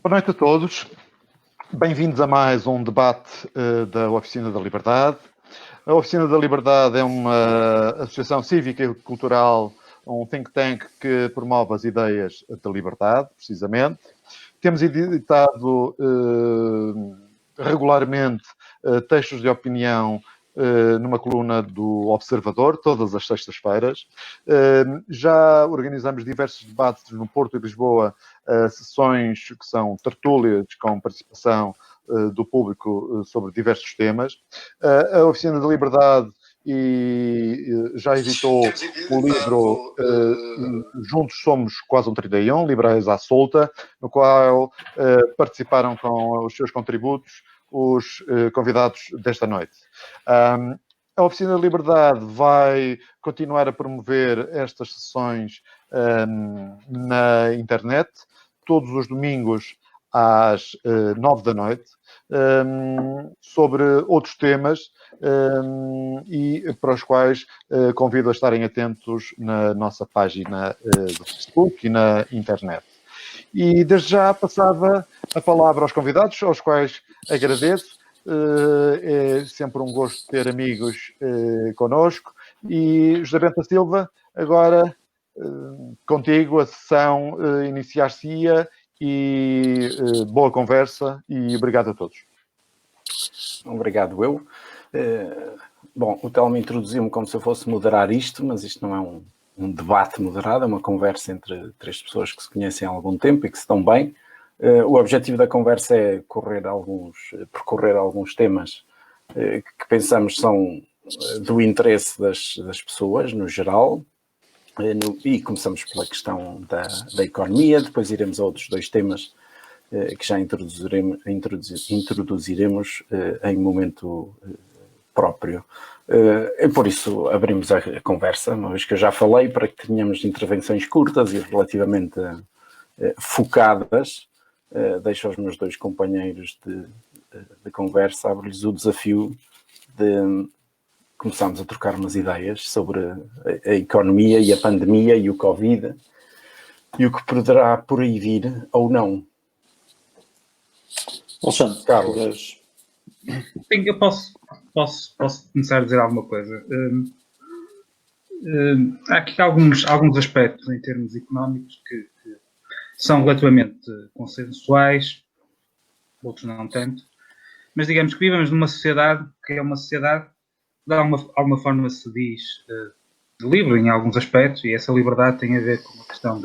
Boa noite a todos. Bem-vindos a mais um debate da Oficina da Liberdade. A Oficina da Liberdade é uma associação cívica e cultural, um think tank que promove as ideias da liberdade, precisamente. Temos editado regularmente textos de opinião numa coluna do Observador, todas as sextas-feiras. Já organizamos diversos debates no Porto e Lisboa, sessões que são tertúlias com participação do público sobre diversos temas. A Oficina da Liberdade já editou o livro Juntos Somos Quase um 31, Liberais à Solta, no qual participaram com os seus contributos os convidados desta noite. A Oficina da Liberdade vai continuar a promover estas sessões na internet, todos os domingos às 9 da noite, sobre outros temas e para os quais convido a estarem atentos na nossa página do Facebook e na internet. E desde já passava a palavra aos convidados, aos quais agradeço. É sempre um gosto ter amigos connosco. E José Bento Silva, agora contigo a sessão iniciar-se-ia e boa conversa e obrigado a todos. Obrigado eu. Bom, o Telmo introduziu-me como se eu fosse moderar isto, mas isto não é um debate moderado, é uma conversa entre três pessoas que se conhecem há algum tempo e que se dão bem. O objetivo da conversa é percorrer alguns temas que pensamos são do interesse das pessoas, no geral, e começamos pela questão da economia, depois iremos a outros dois temas que já introduziremos em momento próprio. Por isso abrimos a conversa, uma vez que eu já falei, para que tenhamos intervenções curtas e relativamente focadas. Deixo aos meus dois companheiros de conversa, abro-lhes o desafio de começarmos a trocar umas ideias sobre a economia e a pandemia e o Covid e o que poderá por aí vir ou não. Alexandre, Carlos. Sim, eu posso começar a dizer alguma coisa. Há aqui alguns aspectos em termos económicos que são relativamente consensuais, outros não tanto, mas digamos que vivemos numa sociedade que é uma sociedade que de alguma forma se diz livre em alguns aspectos, e essa liberdade tem a ver com a questão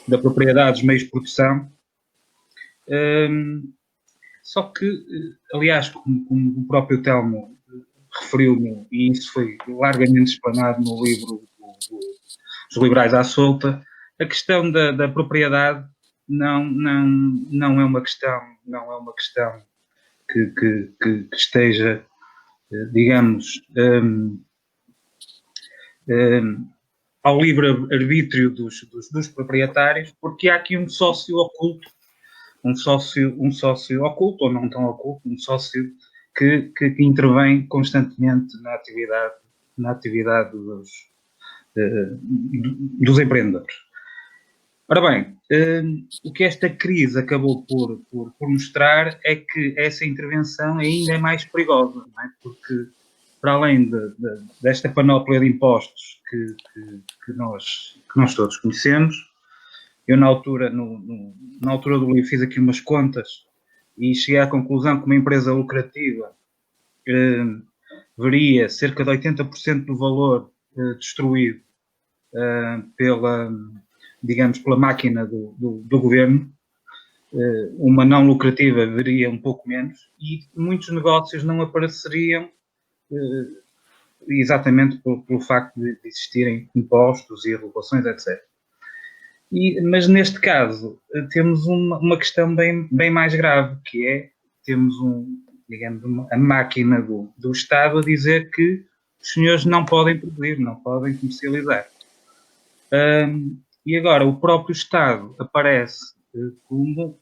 da propriedade dos meios de produção. Só que, aliás, como o próprio Telmo referiu, e isso foi largamente explanado no livro dos Liberais à Solta, a questão da propriedade não é uma questão que esteja, digamos, ao livre-arbítrio dos proprietários, porque há aqui um sócio oculto, ou não tão oculto, um sócio que intervém constantemente na atividade dos empreendedores. Ora bem, o que esta crise acabou por mostrar é que essa intervenção ainda é mais perigosa, não é? Porque, para além desta panóplia de impostos que nós todos conhecemos, eu na altura do livro fiz aqui umas contas e cheguei à conclusão que uma empresa lucrativa veria cerca de 80% do valor destruído pela máquina do governo. Uma não lucrativa veria um pouco menos, e muitos negócios não apareceriam exatamente pelo facto de existirem impostos e regulações, etc. Mas neste caso temos uma questão bem mais grave, que é, temos a máquina do Estado a dizer que os senhores não podem produzir, não podem comercializar. E agora o próprio Estado aparece como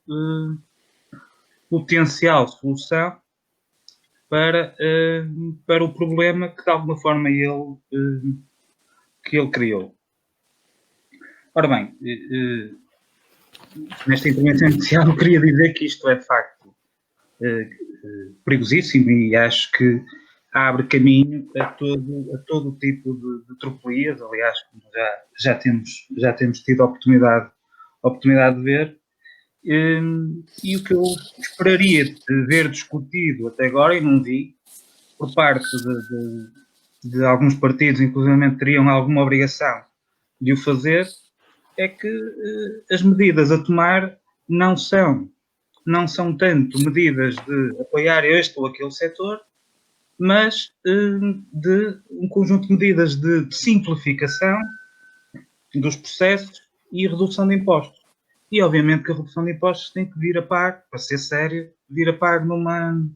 potencial solução para o problema que de alguma forma ele criou. Ora bem, nesta intervenção inicial, eu queria dizer que isto é de facto perigosíssimo e acho que abre caminho a todo tipo de tropelias. Aliás, como já temos tido a oportunidade de ver. E o que eu esperaria de ver discutido até agora, e não vi, por parte de alguns partidos, inclusive teriam alguma obrigação de o fazer, é que as medidas a tomar não são tanto medidas de apoiar este ou aquele setor, mas de um conjunto de medidas de simplificação dos processos e redução de impostos. E obviamente que a redução de impostos tem que vir a par, para ser sério, vir a par numa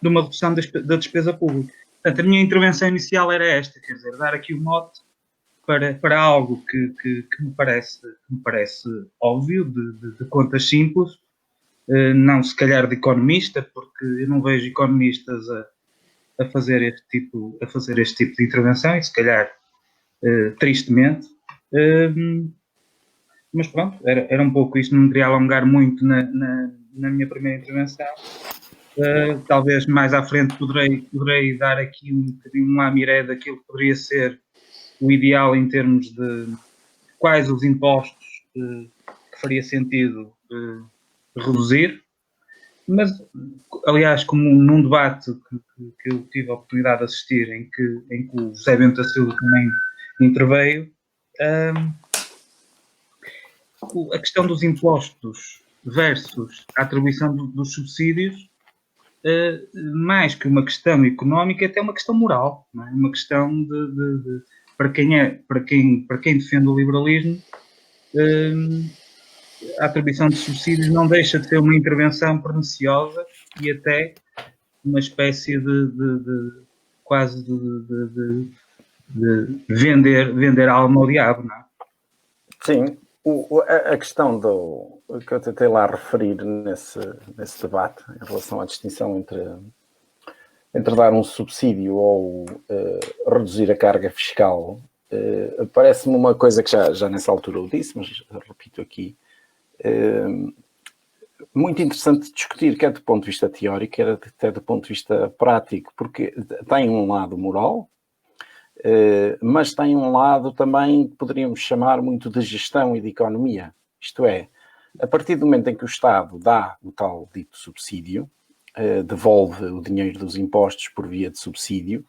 redução da despesa pública. Portanto, a minha intervenção inicial era esta, quer dizer, dar aqui o mote para algo que me parece óbvio, de contas simples, não se calhar de economista, porque eu não vejo economistas a fazer este tipo de intervenção, e se calhar tristemente. Mas pronto, era um pouco isto, não me queria alongar muito na minha primeira intervenção. Talvez mais à frente poderei dar aqui um bocadinho uma miré daquilo que poderia ser o ideal em termos de quais os impostos que faria sentido reduzir. Mas, aliás, como num debate que eu tive a oportunidade de assistir, em que o José Bento da Silva também interveio, a questão dos impostos versus a atribuição dos subsídios, mais que uma questão económica, é até uma questão moral, não é? Uma questão para quem defende o liberalismo, a atribuição de subsídios não deixa de ser uma intervenção perniciosa e até uma espécie quase de vender a alma ao diabo, não é? Sim. A questão que eu tentei lá referir nesse debate, em relação à distinção entre dar um subsídio ou reduzir a carga fiscal, parece-me uma coisa que já nessa altura eu disse, mas repito aqui, muito interessante discutir, quer do ponto de vista teórico, quer até do ponto de vista prático, porque tem um lado moral, mas tem um lado também que poderíamos chamar muito de gestão e de economia. Isto é, a partir do momento em que o Estado dá o tal dito subsídio, devolve o dinheiro dos impostos por via de subsídio,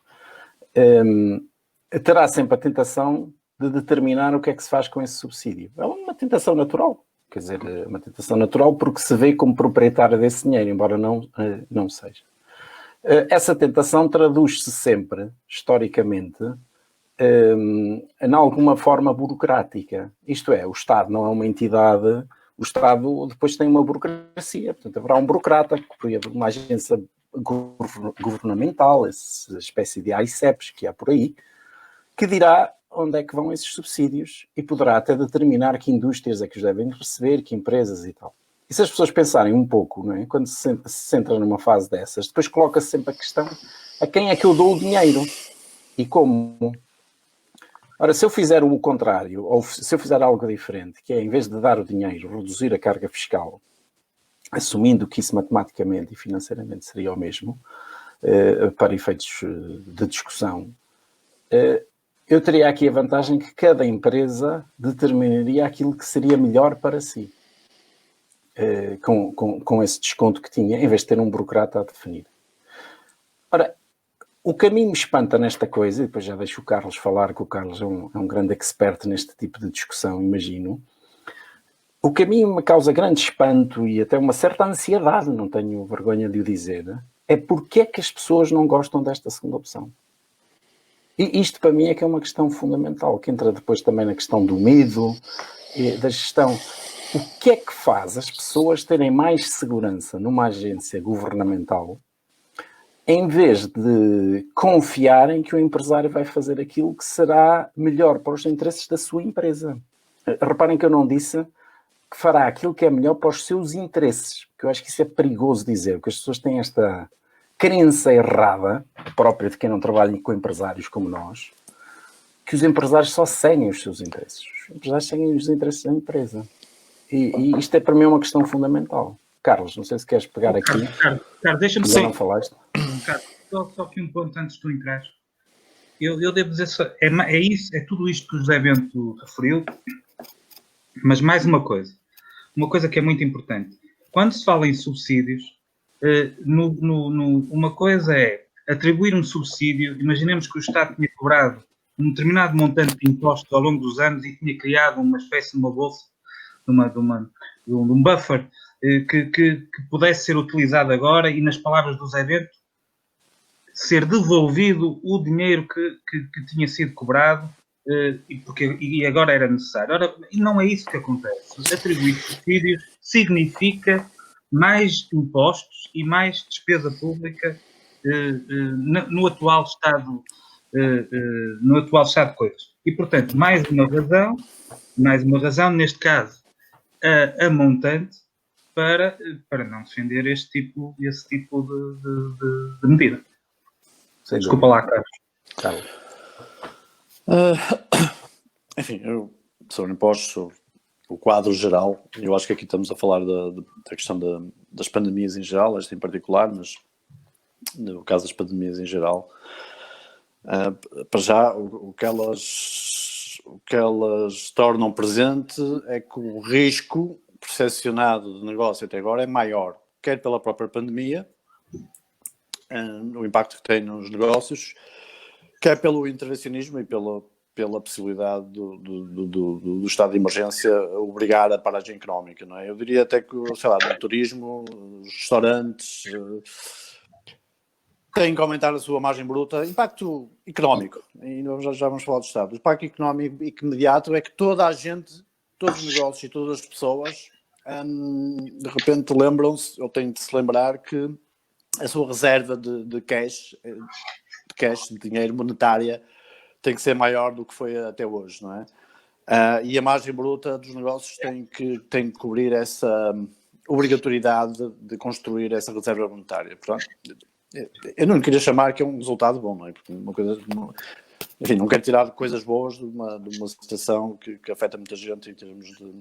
terá sempre a tentação de determinar o que é que se faz com esse subsídio. É uma tentação natural, quer dizer, uma tentação natural porque se vê como proprietário desse dinheiro, embora não seja. Essa tentação traduz-se sempre, historicamente, em alguma forma burocrática. Isto é, o Estado não é uma entidade, o Estado depois tem uma burocracia, portanto haverá um burocrata, uma agência governamental, essa espécie de AICEPs que há por aí, que dirá onde é que vão esses subsídios e poderá até determinar que indústrias é que os devem receber, que empresas e tal. E se as pessoas pensarem um pouco, não é? Quando se entra numa fase dessas, depois coloca-se sempre a questão: a quem é que eu dou o dinheiro? E como? Ora, se eu fizer o contrário, ou se eu fizer algo diferente, que é, em vez de dar o dinheiro, reduzir a carga fiscal, assumindo que isso matematicamente e financeiramente seria o mesmo, para efeitos de discussão, eu teria aqui a vantagem que cada empresa determinaria aquilo que seria melhor para si. Com esse desconto que tinha, em vez de ter um burocrata a definir. Ora, o que a mim me espanta nesta coisa, e depois já deixo o Carlos falar, que o Carlos é um grande expert neste tipo de discussão, imagino, o que a mim me causa grande espanto e até uma certa ansiedade, não tenho vergonha de o dizer, é porque é que as pessoas não gostam desta segunda opção. E isto para mim é que é uma questão fundamental, que entra depois também na questão do medo, da gestão. O que é que faz as pessoas terem mais segurança numa agência governamental em vez de confiarem que o empresário vai fazer aquilo que será melhor para os interesses da sua empresa? Reparem que eu não disse que fará aquilo que é melhor para os seus interesses, porque eu acho que isso é perigoso dizer, porque as pessoas têm esta crença errada, própria de quem não trabalha com empresários como nós, que os empresários só seguem os seus interesses. Os empresários seguem os interesses da empresa. E isto é para mim uma questão fundamental. Carlos, não sei se queres pegar aqui. Carlos, deixa-me Já não falaste? Carlos, só aqui um ponto antes de tu entrares. Eu devo dizer, é tudo isto que o José Bento referiu, mas mais uma coisa que é muito importante. Quando se fala em subsídios, uma coisa é atribuir um subsídio. Imaginemos que o Estado tinha cobrado um determinado montante de impostos ao longo dos anos e tinha criado uma espécie de uma bolsa, de um buffer que pudesse ser utilizado agora e, nas palavras do José Bento, ser devolvido o dinheiro que tinha sido cobrado e agora era necessário. Ora, não é isso que acontece. Atribuir subsídios significa mais impostos e mais despesa pública no atual estado de coisas. E, portanto, mais uma razão, neste caso, a montante, para não defender esse tipo de medida. Desculpa lá, Carlos. Enfim, sobre impostos, sobre o quadro geral, eu acho que aqui estamos a falar da questão das pandemias em geral, esta em particular, mas no caso das pandemias em geral, para já o que elas tornam presente é que o risco percepcionado de negócio até agora é maior, quer pela própria pandemia, o impacto que tem nos negócios, quer pelo intervencionismo e pela possibilidade do estado de emergência obrigar a paragem económica, não é? Eu diria até que, sei lá, no turismo, os restaurantes têm que aumentar a sua margem bruta. Impacto económico, e já vamos falar do Estado. O impacto económico imediato é que toda a gente, todos os negócios e todas as pessoas, de repente lembram-se, ou têm de se lembrar que a sua reserva de cash, de dinheiro monetária, tem que ser maior do que foi até hoje, não é? E a margem bruta dos negócios tem que cobrir essa obrigatoriedade de construir essa reserva monetária. Portanto, eu não queria chamar que é um resultado bom, não é? Porque uma coisa, enfim, não quero tirar coisas boas de uma situação que afeta muita gente em termos de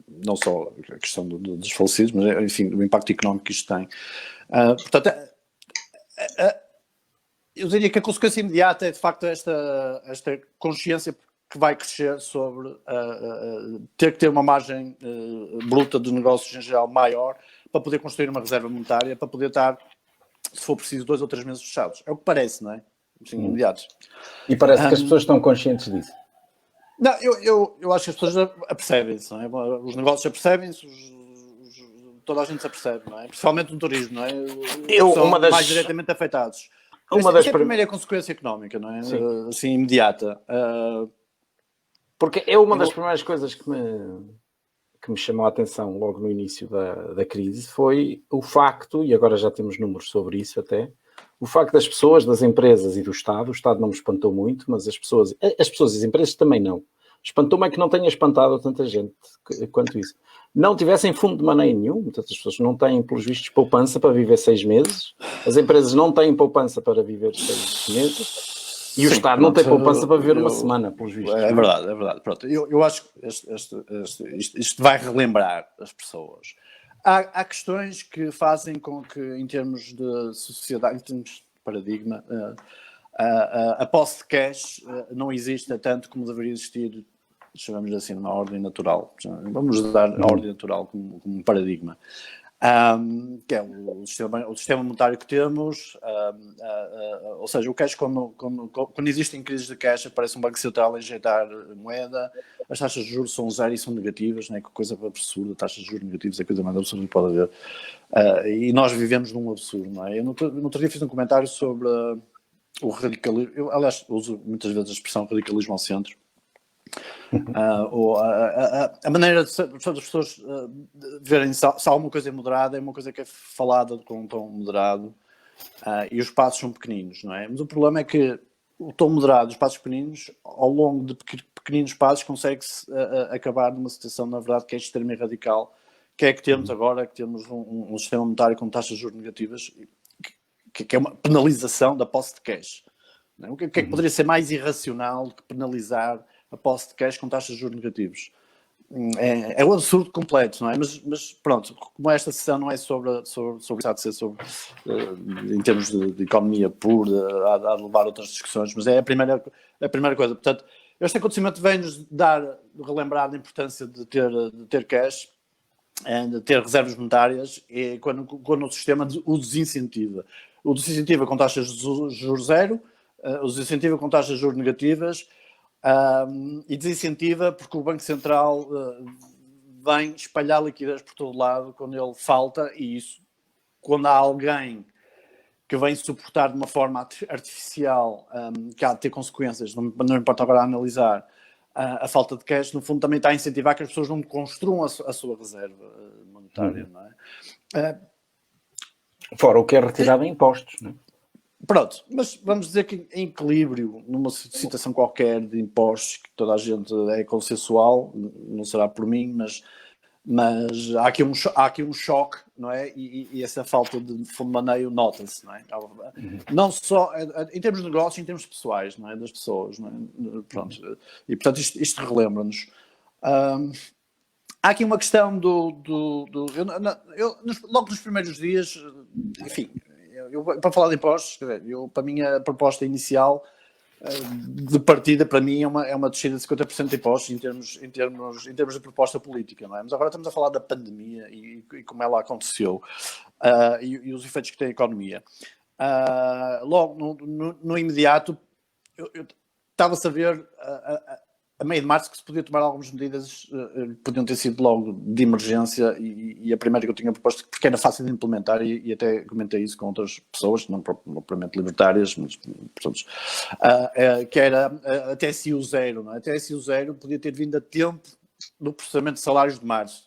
não só a questão dos falecidos, mas enfim, o impacto económico que isto tem. Portanto, eu diria que a consequência imediata é de facto esta consciência que vai crescer sobre ter que ter uma margem bruta de negócios em geral maior para poder construir uma reserva monetária, para poder estar, se for preciso, 2 ou 3 meses fechados. É o que parece, não é? Assim, imediatos. E parece que as pessoas estão conscientes disso. Não, eu acho que as pessoas apercebem-se, não é? Os negócios apercebem-se, toda a gente se apercebe, não é? Principalmente no turismo, não é? São mais diretamente afetados. Essa é a primeira consequência económica, não é? Assim, imediata. Porque é uma das primeiras coisas que me chamou a atenção logo no início da crise, foi o facto, e agora já temos números sobre isso até, o facto das pessoas, das empresas e do Estado, o Estado não me espantou muito, mas as pessoas e as empresas também não. Espantou-me é que não tenha espantado tanta gente quanto isso. Não tivessem fundo de maneira nenhum, muitas pessoas não têm, pelos vistos, poupança para viver 6 meses, as empresas não têm poupança para viver 6 meses, e o Estado não tem poupança para viver uma semana, pelos vistos. É verdade. Pronto, eu acho que isto vai relembrar as pessoas. Há questões que fazem com que, em termos de sociedade, em termos de paradigma, a posse de cash não exista tanto como deveria existir, chamamos assim, numa ordem natural. Vamos usar a ordem natural como um paradigma. Que é o sistema monetário que temos, ou seja, o cash, quando existem crises de cash, aparece um banco central a injetar moeda, as taxas de juros são zero e são negativas, né? Que coisa absurda, taxas de juros negativas é a coisa mais absurda que pode haver, e nós vivemos num absurdo, não é? Eu no outro dia fiz um comentário sobre o radicalismo, eu aliás uso muitas vezes a expressão radicalismo ao centro. A maneira das pessoas verem se há alguma coisa moderada é uma coisa que é falada com um tom moderado, e os passos são pequeninos, não é? Mas o problema é que o tom moderado, os passos pequeninos, ao longo de pequeninos passos, consegue-se acabar numa situação, na verdade, que é extremamente radical, que é que temos agora, que temos um sistema monetário com taxas de juros negativas, que é uma penalização da posse de cash. Não é? O que é que poderia ser mais irracional do que penalizar a posse de cash com taxas de juros negativos? é um absurdo completo, não é? Mas pronto, como esta sessão não é sobre isso, há de ser sobre, em termos de economia pura, há de levar outras discussões, mas é a primeira coisa. Portanto, este acontecimento vem-nos relembrar a importância de ter cash, de ter reservas monetárias, e quando o sistema o desincentiva. O desincentiva com taxas de juros zero, o desincentiva com taxas de juros negativas, e desincentiva porque o Banco Central vem espalhar liquidez por todo lado quando ele falta, e isso, quando há alguém que vem suportar de uma forma artificial, que há de ter consequências, não importa agora analisar, a falta de cash, no fundo também está a incentivar que as pessoas não construam a sua reserva monetária, não é? Fora o que é retirado em impostos, não é? Pronto, mas vamos dizer que em equilíbrio, numa situação qualquer de impostos, que toda a gente é consensual, não será por mim, mas há aqui um choque, não é? E essa falta de fundo de maneio nota-se, não é? Não só em termos de negócios, em termos pessoais, não é? Das pessoas, não é? Pronto. E portanto isto relembra-nos. Há aqui uma questão logo nos primeiros dias, enfim, para falar de impostos, para mim a proposta inicial de partida, para mim, é uma descida de 50% de impostos em termos de proposta política, não é? Mas agora estamos a falar da pandemia e como ela aconteceu, e os efeitos que tem a economia. Logo, no imediato, eu estava-se a ver a meio de março que se podia tomar algumas medidas que podiam ter sido logo de emergência, e a primeira que eu tinha proposto, porque era fácil de implementar, e até comentei isso com outras pessoas, não propriamente libertárias, mas portanto, que era a TSU zero, não é? A TSU zero podia ter vindo a tempo do processamento de salários de março,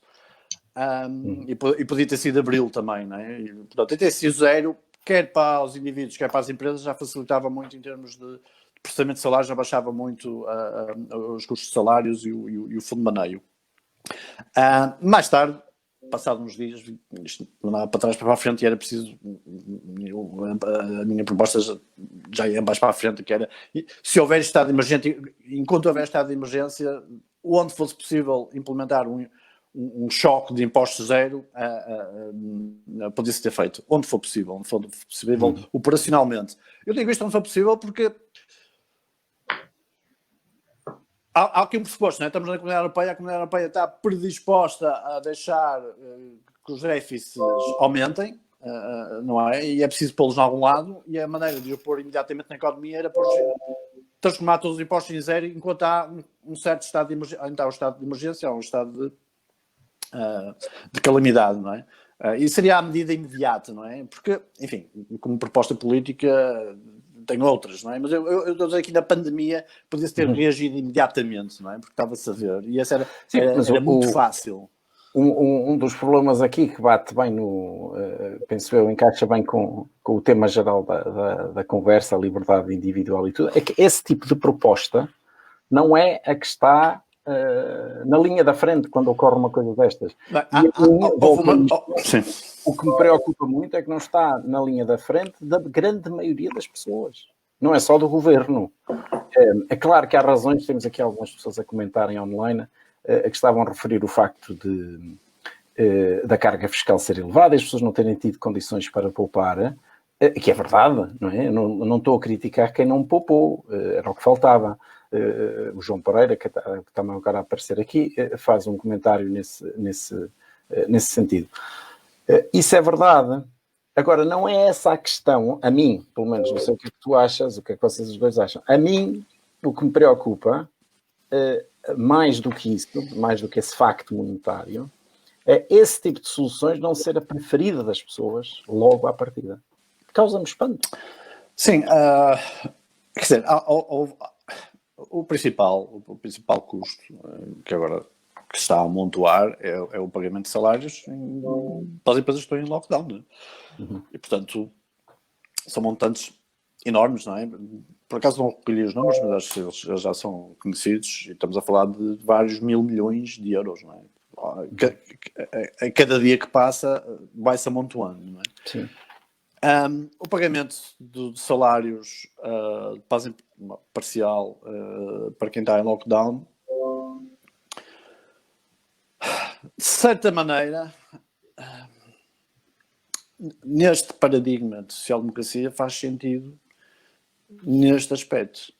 e podia ter sido abril também, não é? E, portanto, a TSU zero, quer para os indivíduos, quer para as empresas, já facilitava muito em termos de processamento de salários, já baixava muito os custos de salários e o fundo de maneio. Mais tarde, passados uns dias, isto não dava para trás para a frente, e era preciso, a minha proposta já ia mais para a frente, que era, se houver estado de emergência, enquanto houver estado de emergência, onde fosse possível implementar um choque de impostos zero, podia-se ter feito, onde for possível, operacionalmente. Eu digo isto onde for possível porque há aqui um pressuposto, não é? Estamos na Comunidade Europeia, a Comunidade Europeia está predisposta a deixar que os déficits aumentem, não é? E é preciso pô-los em algum lado, e a maneira de os pôr imediatamente na economia era transformar todos os impostos em zero, enquanto há um certo estado de emergência, ainda há um estado de emergência, há um estado de calamidade, não é? E seria a medida imediata, não é? Porque, enfim, como proposta política, tem outras, não é? Mas eu estou a dizer que na pandemia podia-se ter reagido imediatamente, não é? Porque estava-se a ver. E essa era muito fácil. Um dos problemas aqui que bate bem penso eu, encaixa bem com o tema geral da conversa, a liberdade individual e tudo, é que esse tipo de proposta não é a que está na linha da frente quando ocorre uma coisa destas. O que me preocupa muito é que não está na linha da frente da grande maioria das pessoas. Não é só do governo. É claro que há razões, temos aqui algumas pessoas a comentarem online, que estavam a referir o facto da carga fiscal ser elevada e as pessoas não terem tido condições para poupar, que é verdade, não é? Não estou a criticar quem não poupou, era o que faltava. O João Pereira, que também agora a aparecer aqui, faz um comentário nesse sentido. Isso é verdade. Agora, não é essa a questão, a mim, pelo menos, não sei o que é que tu achas, o que é que vocês os dois acham. A mim, o que me preocupa, mais do que isso, mais do que esse facto monetário, é esse tipo de soluções não ser a preferida das pessoas logo à partida. Causa-me espanto. Sim, quer dizer, o principal custo que agora que está a amontoar é o pagamento de salários para as empresas que estão em lockdown, não é? E portanto são montantes enormes, não é? Por acaso não recolhi os números, mas acho que eles já são conhecidos, e estamos a falar de vários mil milhões de euros, não é? A cada dia que passa vai-se amontoando, não é? Sim. O pagamento de salários parcial para quem está em lockdown certa maneira, neste paradigma de social-democracia faz sentido neste aspecto.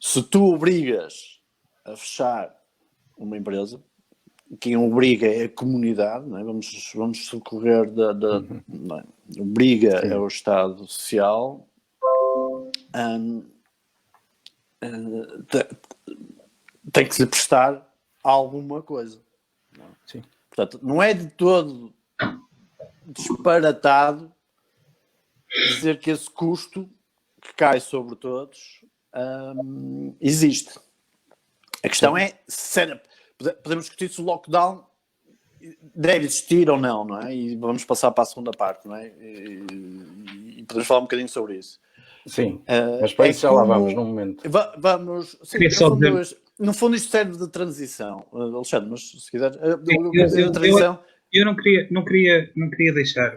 Se tu obrigas a fechar uma empresa, quem obriga é a comunidade, não é? Vamos socorrer não é? Obriga é o Estado Social, tem que se prestar alguma coisa. Sim. Portanto, não é de todo disparatado dizer que esse custo que cai sobre todos existe. A questão é se podemos discutir se o lockdown deve existir ou não é? E vamos passar para a segunda parte, não é? E podemos falar um bocadinho sobre isso. Sim, mas para isso já lá vamos num momento. Vamos, sim, no fundo isto serve de transição, Alexandre, mas se quiser, eu não queria deixar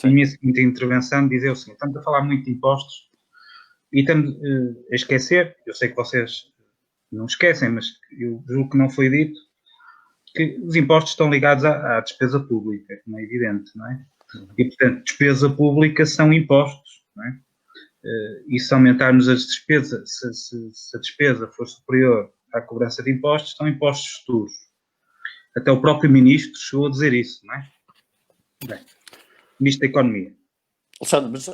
a minha seguinte intervenção dizer o seguinte: estamos a falar muito de impostos e estamos a esquecer, eu sei que vocês não esquecem, mas eu julgo que não foi dito, que os impostos estão ligados à despesa pública, como é evidente, não é? E, portanto, despesa pública são impostos, não é? E se aumentarmos as despesas, se a despesa for superior à cobrança de impostos, são impostos futuros. Até o próprio Ministro chegou a dizer isso, não é? Bem, Ministro da Economia. Alexandre, mas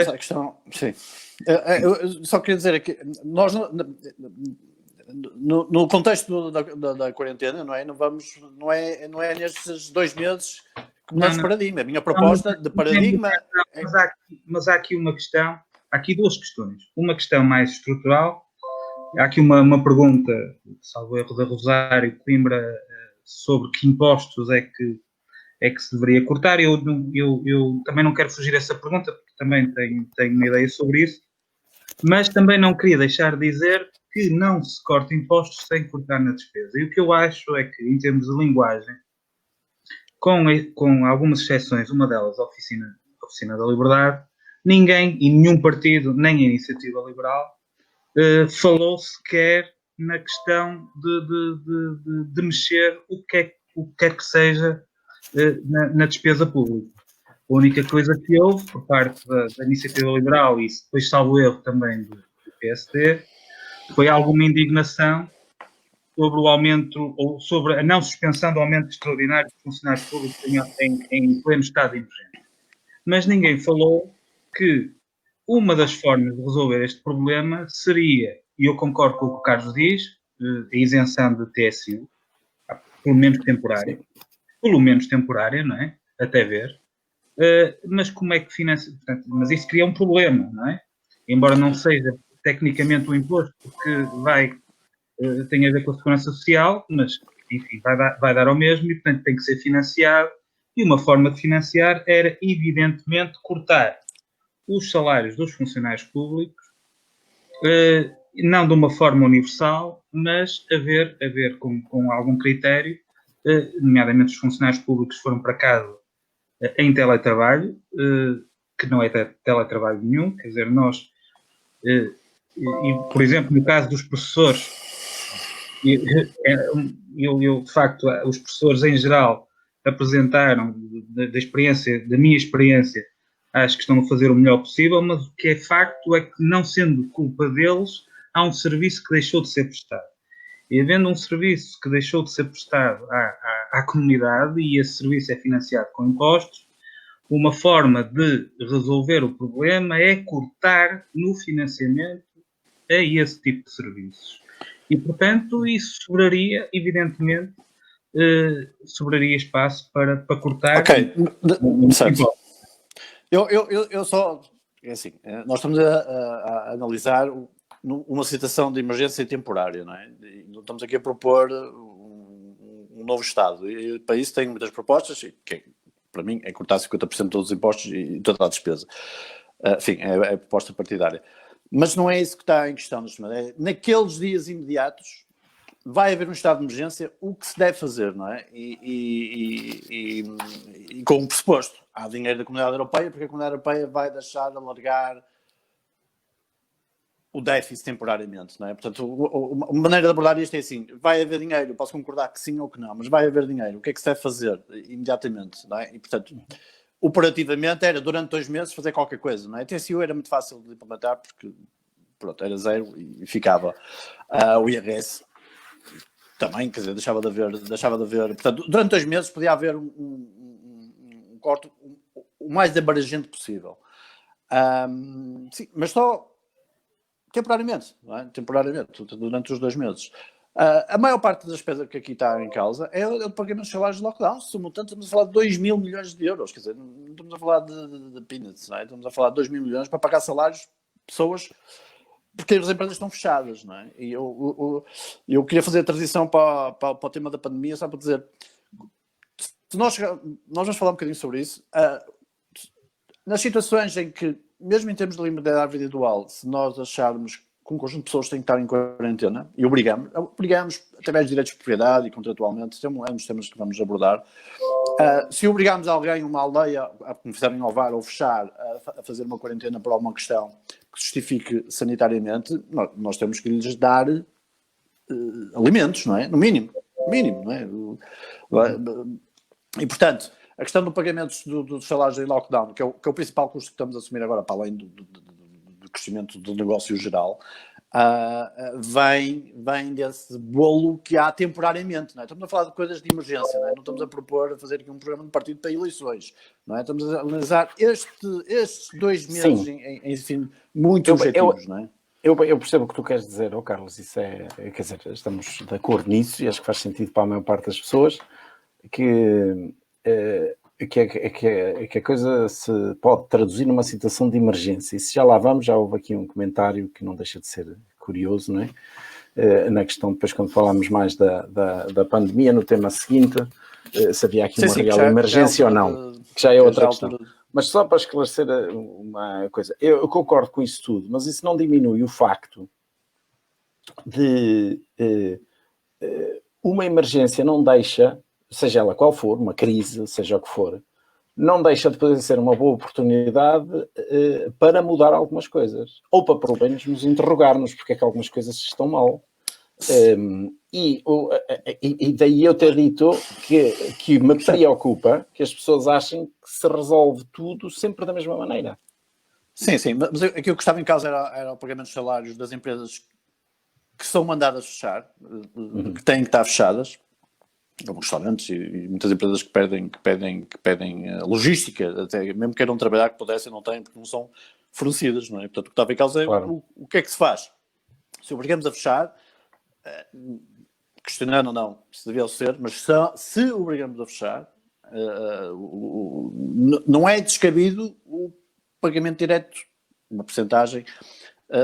a questão... Sim. Eu só queria dizer aqui, nós no contexto da quarentena, não é? Não é nestes 2 meses que mudamos de paradigma. A minha proposta de paradigma... Mas há aqui uma questão, há aqui 2 questões. Uma questão mais estrutural. Há aqui uma pergunta, salvo erro, da Rosário Coimbra, sobre que impostos é que se deveria cortar. Eu também não quero fugir a essa pergunta, porque também tenho uma ideia sobre isso, mas também não queria deixar de dizer que não se corta impostos sem cortar na despesa. E o que eu acho é que, em termos de linguagem, com algumas exceções, uma delas a Oficina da Liberdade, ninguém e nenhum partido, nem a Iniciativa Liberal, falou sequer na questão de mexer o que quer que seja na despesa pública. A única coisa que houve por parte da Iniciativa Liberal e depois, salvo erro, também do PSD, foi alguma indignação sobre o aumento, ou sobre a não suspensão do aumento extraordinário de funcionários públicos em pleno estado de emergência. Mas ninguém falou que uma das formas de resolver este problema seria, e eu concordo com o que o Carlos diz, a isenção de TSU, pelo menos temporária, não é? Até ver. Mas como é que financia? Portanto, mas isso cria um problema, não é? Embora não seja tecnicamente um imposto, porque tem a ver com a segurança social, mas, enfim, vai dar ao mesmo e, portanto, tem que ser financiado. E uma forma de financiar era, evidentemente, cortar os salários dos funcionários públicos, não de uma forma universal, mas a ver com algum critério, nomeadamente os funcionários públicos foram para casa em teletrabalho, que não é teletrabalho nenhum, quer dizer, nós, por exemplo, no caso dos professores, de facto, os professores em geral apresentaram, da minha experiência, acho que estão a fazer o melhor possível, mas o que é facto é que, não sendo culpa deles, há um serviço que deixou de ser prestado. E havendo um serviço que deixou de ser prestado à comunidade, e esse serviço é financiado com impostos, uma forma de resolver o problema é cortar no financiamento a esse tipo de serviços. E, portanto, isso sobraria, evidentemente, espaço para cortar. Ok, certo. Eu só... É assim, nós estamos a analisar uma situação de emergência temporária, não é? Estamos aqui a propor um novo Estado. E para isso tenho muitas propostas, que para mim é cortar 50% de todos os impostos e toda a despesa. Enfim, é a proposta partidária. Mas não é isso que está em questão. Naqueles dias imediatos vai haver um estado de emergência, o que se deve fazer, não é? E com um pressuposto. Há dinheiro da Comunidade Europeia, porque a Comunidade Europeia vai deixar alargar o déficit temporariamente, não é? Portanto, uma maneira de abordar isto é assim: vai haver dinheiro, posso concordar que sim ou que não, mas vai haver dinheiro, o que é que se deve fazer imediatamente, não é? E, portanto, operativamente era durante 2 meses fazer qualquer coisa, não é? A TCU era muito fácil de implementar porque, pronto, era zero e ficava. O IRS também, quer dizer, deixava de haver, portanto, durante 2 meses podia haver um corte o mais abrangente possível. Sim, mas só temporariamente, não é? Temporariamente, durante os 2 meses. A maior parte da despesa que aqui está em causa é o pagamento de salários de lockdown. Simultâneo, estamos a falar de 2 mil milhões de euros, quer dizer, não estamos a falar de peanuts, não é? Estamos a falar de 2 mil milhões para pagar salários de pessoas, porque as empresas estão fechadas, não é? E eu queria fazer a transição para o tema da pandemia, só para dizer, se nós vamos falar um bocadinho sobre isso, nas situações em que, mesmo em termos de liberdade individual, se nós acharmos que um conjunto de pessoas tem que estar em quarentena, e obrigamos através de direitos de propriedade e contratualmente, é um dos temas que vamos abordar, se obrigarmos alguém, uma aldeia, como fizeram em Ovar, ou fechar, a fazer uma quarentena por alguma questão que justifique sanitariamente, nós temos que lhes dar alimentos, não é? No mínimo, não é? E, portanto, a questão do pagamento dos salários em lockdown, que é o principal custo que estamos a assumir agora, para além do crescimento do negócio geral, vem desse bolo que há temporariamente, não é? Estamos a falar de coisas de emergência, não é? Não estamos a propor fazer aqui um programa de partido para eleições, não é? Estamos a analisar estes 2 meses em muito objetivos, não é? Eu percebo o que tu queres dizer, Carlos, isso quer dizer, estamos de acordo nisso e acho que faz sentido para a maior parte das pessoas que a coisa se pode traduzir numa situação de emergência. E se já lá vamos, já houve aqui um comentário que não deixa de ser curioso, não é? Na questão, depois quando falamos mais da pandemia, no tema seguinte, se havia aqui uma real emergência ou não, que já é outra questão. Mas só para esclarecer uma coisa, eu concordo com isso tudo, mas isso não diminui o facto de uma emergência não deixa, seja ela qual for, uma crise, seja o que for, não deixa de poder ser uma boa oportunidade para mudar algumas coisas. Ou para, pelo menos, nos interrogarmos porque é que algumas coisas estão mal. E daí eu ter dito que me preocupa que as pessoas achem que se resolve tudo sempre da mesma maneira. Sim, mas aquilo que estava em causa era o pagamento dos salários das empresas que são mandadas fechar, que têm que estar fechadas, como restaurantes e muitas empresas que pedem logística, até mesmo que queiram trabalhar, que pudessem, não têm, porque não são fornecidas, não é? Portanto, o que estava em causa é claro. O que é que se faz? Se obrigamos a fechar, questionando ou não se devia ser, mas se obrigamos a fechar, não é descabido o pagamento direto, uma percentagem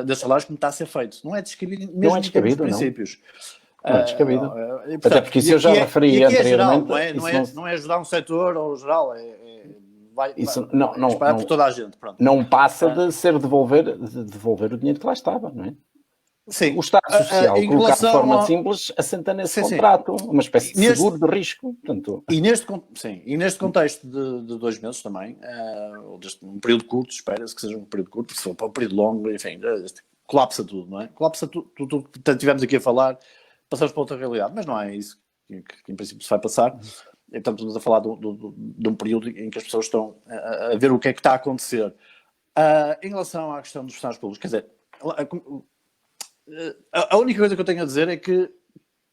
desses salários como está a ser feito. Não é descabido, mesmo não é descabido, em termos de princípios. Não é descabido. Portanto, até porque isso eu já referi anteriormente. Geral, não é ajudar um setor ou geral, vai não, por toda a gente. Pronto. Não passa de ser devolver o dinheiro que lá estava, não é? Sim. O Estado Social, colocar de forma simples, assenta nesse contrato, uma espécie de seguro de risco. Portanto... E neste contexto de 2 meses também, ou um período curto, espera-se que seja um período curto, se for para um período longo, enfim, colapsa tudo, não é? Colapsa tudo que estivemos aqui a falar, passamos para outra realidade, mas não é isso que em princípio se vai passar. Então estamos a falar de um período em que as pessoas estão a ver o que é que está a acontecer. Em relação à questão dos funcionários públicos, quer dizer, a única coisa que eu tenho a dizer é que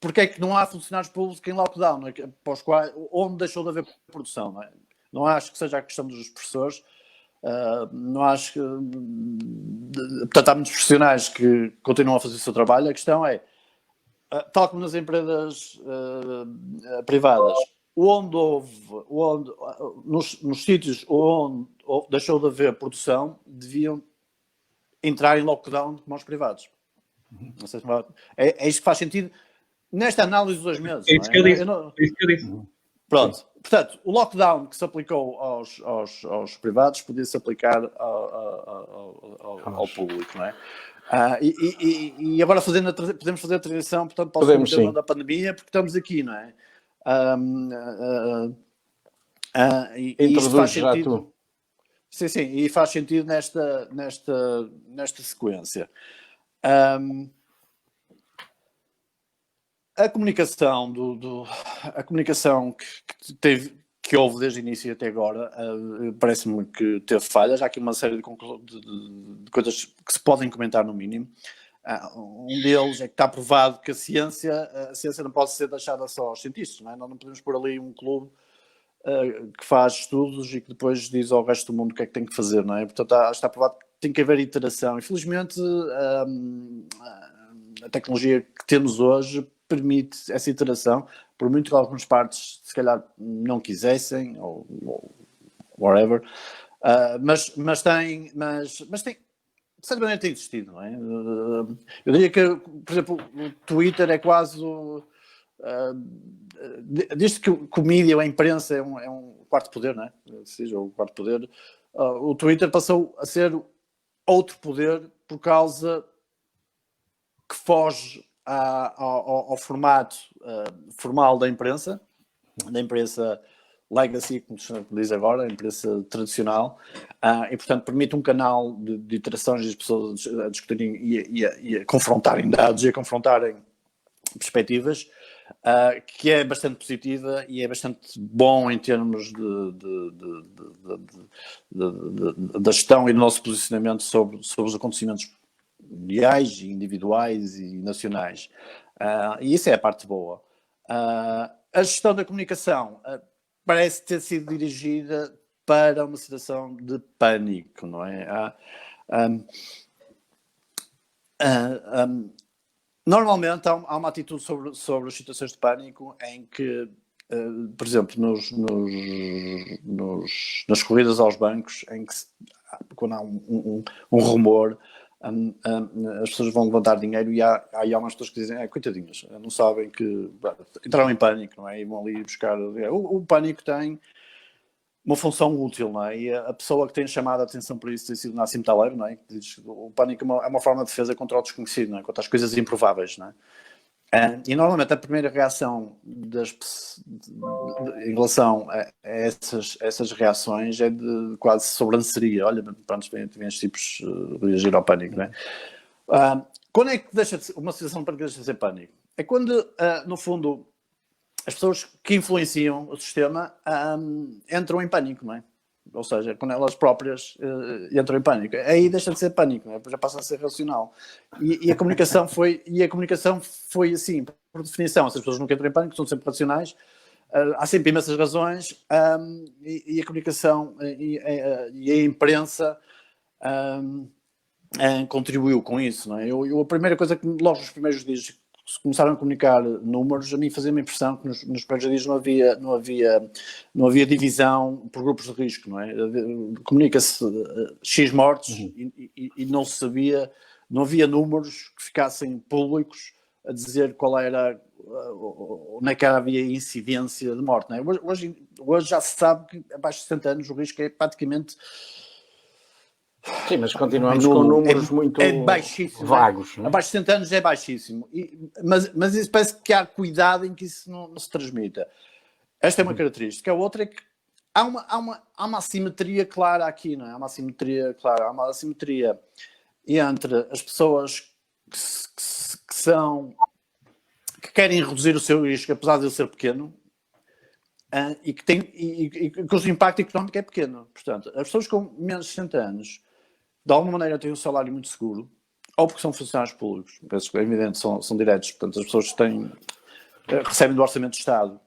porque é que não há funcionários públicos em lockdown, não é? Para os quais, onde deixou de haver produção, não é? Não acho que seja a questão dos professores, não acho que... Portanto, há muitos profissionais que continuam a fazer o seu trabalho. A questão é, tal como nas empresas privadas, nos sítios onde deixou de haver produção, deviam entrar em lockdown como os privados. Não sei se é isto que faz sentido nesta análise dos 2 meses. É isso que eu disse. Pronto. Portanto, o lockdown que se aplicou aos privados podia-se aplicar ao público, não é? E agora podemos fazer a transição, portanto, para o segundo tema da pandemia, porque estamos aqui, não é? E isto faz sentido. Sim, e faz sentido nesta sequência. Um, a comunicação a comunicação que houve desde o início até agora, parece-me que teve falhas. Há aqui uma série de coisas que se podem comentar no mínimo. Um deles é que está provado que a ciência não pode ser deixada só aos cientistas, não é? Nós não podemos pôr ali um clube que faz estudos e que depois diz ao resto do mundo o que é que tem que fazer, não é? Portanto, está provado que tem que haver iteração. Infelizmente, a tecnologia que temos hoje permite essa iteração, por muito que algumas partes se calhar não quisessem, ou whatever, mas tem, de certa maneira tem existido, não é? Eu diria que, por exemplo, o Twitter é quase desde que o mídia, a imprensa é um quarto poder, não é? Seja o quarto poder, o Twitter passou a ser outro poder por causa que foge ao formato formal da imprensa legacy, como se diz agora, a imprensa tradicional, e portanto permite um canal de interações das pessoas a discutirem e a confrontarem dados e a confrontarem perspectivas, que é bastante positiva e é bastante bom em termos da gestão e do nosso posicionamento sobre os acontecimentos mundiais, individuais e nacionais. E isso é a parte boa. A gestão da comunicação parece ter sido dirigida para uma situação de pânico, não é? Normalmente há uma atitude sobre as situações de pânico em que, por exemplo, nas corridas aos bancos, em que quando há um rumor, as pessoas vão levantar dinheiro e há umas pessoas que dizem, coitadinhas, não sabem que entraram em pânico, não é? E vão ali buscar. O pânico tem uma função útil, não é? E a pessoa que tem chamado a atenção para isso tem sido Nassim Taleb, não é? Que diz que o pânico é uma forma de defesa contra o desconhecido, não é? Contra as coisas improváveis, não é? E normalmente a primeira reação em relação a essas reações é de quase sobranceria. Olha, pronto, vêm estes tipos reagir ao pânico, não é? Quando é que uma situação de pânico deixa de ser pânico? É quando, no fundo, as pessoas que influenciam o sistema entram em pânico, não é? Ou seja, quando elas próprias entram em pânico, aí deixa de ser pânico, não é? Já passa a ser racional. E a comunicação foi assim, por definição. Essas pessoas nunca entram em pânico, são sempre racionais. Há sempre imensas razões e a comunicação e a imprensa contribuiu com isso, não é? A primeira coisa que logo nos primeiros dias se começaram a comunicar números, a mim fazia-me a impressão que nos primeiros dias não havia divisão por grupos de risco, não é? Comunica-se X mortes e não se sabia, não havia números que ficassem públicos a dizer qual era, onde é que havia incidência de morte, não é? Hoje já se sabe que abaixo de 60 anos o risco é praticamente... Sim, mas continuamos com números muito baixíssimo, vagos. Né? Abaixo de 60 anos é baixíssimo. Mas isso parece que há cuidado em que isso não se transmita. Esta é uma característica. A outra é que há uma assimetria clara aqui, não é? Há uma assimetria clara. Há uma assimetria entre as pessoas que querem reduzir o seu risco, apesar de ele ser pequeno, e cujo impacto económico é pequeno. Portanto, as pessoas com menos de 60 anos de alguma maneira têm um salário muito seguro, ou porque são funcionários públicos, penso que é evidente, são diretos, portanto as pessoas recebem do Orçamento de Estado,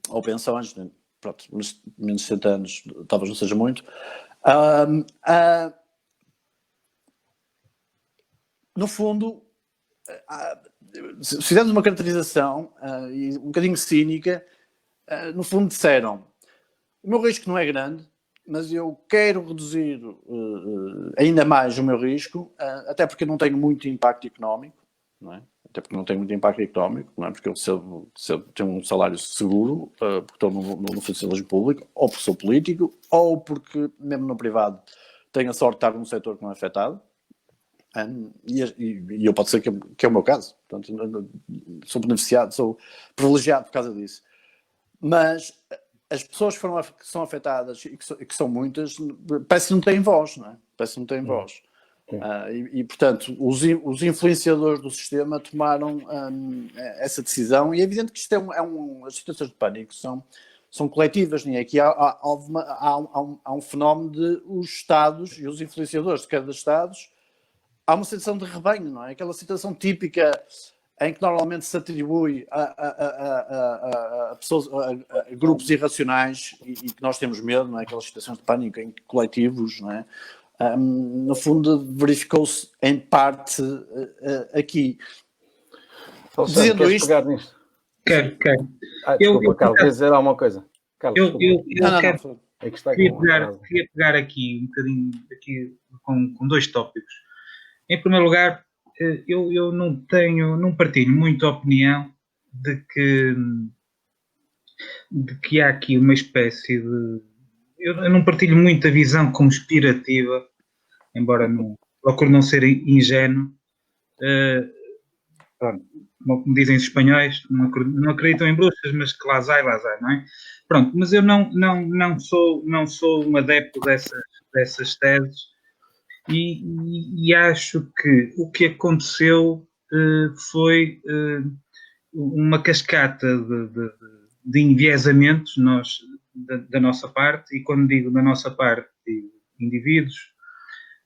ou pensões, pronto, mas menos de 60 anos talvez não seja muito. No fundo, se fizermos uma caracterização um bocadinho cínica, no fundo disseram, o meu risco não é grande, mas eu quero reduzir ainda mais o meu risco, até porque eu não tenho muito impacto económico, não é? Até porque não tenho muito impacto económico, não é? Porque se eu tenho um salário seguro, porque estou no funcionalismo público, ou porque sou político, ou porque, mesmo no privado, tenho a sorte de estar num setor que não é afetado, e eu pode ser que é o meu caso. Portanto, sou beneficiado, sou privilegiado por causa disso. Mas as pessoas que são afetadas e que são muitas, parece que não têm voz, não é? Parece que não têm voz. Portanto, os influenciadores do sistema tomaram essa decisão, e é evidente que isto as situações de pânico são coletivas, né? Aqui há um fenómeno de os Estados e os influenciadores de cada Estado, há uma situação de rebanho, não é? Aquela situação típica em que normalmente se atribui a pessoas, a grupos irracionais e que nós temos medo, não é? Aquelas situações de pânico em coletivos, não é? No fundo, verificou-se em parte aqui. Dizendo isto... pegar nisto? Quero. Desculpa, Carlos, quer dizer alguma coisa? Carlos, queria pegar aqui um bocadinho com dois tópicos. Em primeiro lugar, eu não partilho muito a opinião de que há aqui uma espécie de... Eu não partilho muito a visão conspirativa, embora procure não ser ingênuo. Como dizem os espanhóis, não acreditam em bruxas, mas que lá sai, não é? Pronto, mas eu não sou um adepto dessas teses e acho que o que aconteceu foi uma cascata de enviesamentos da nossa parte, e quando digo da nossa parte, digo indivíduos,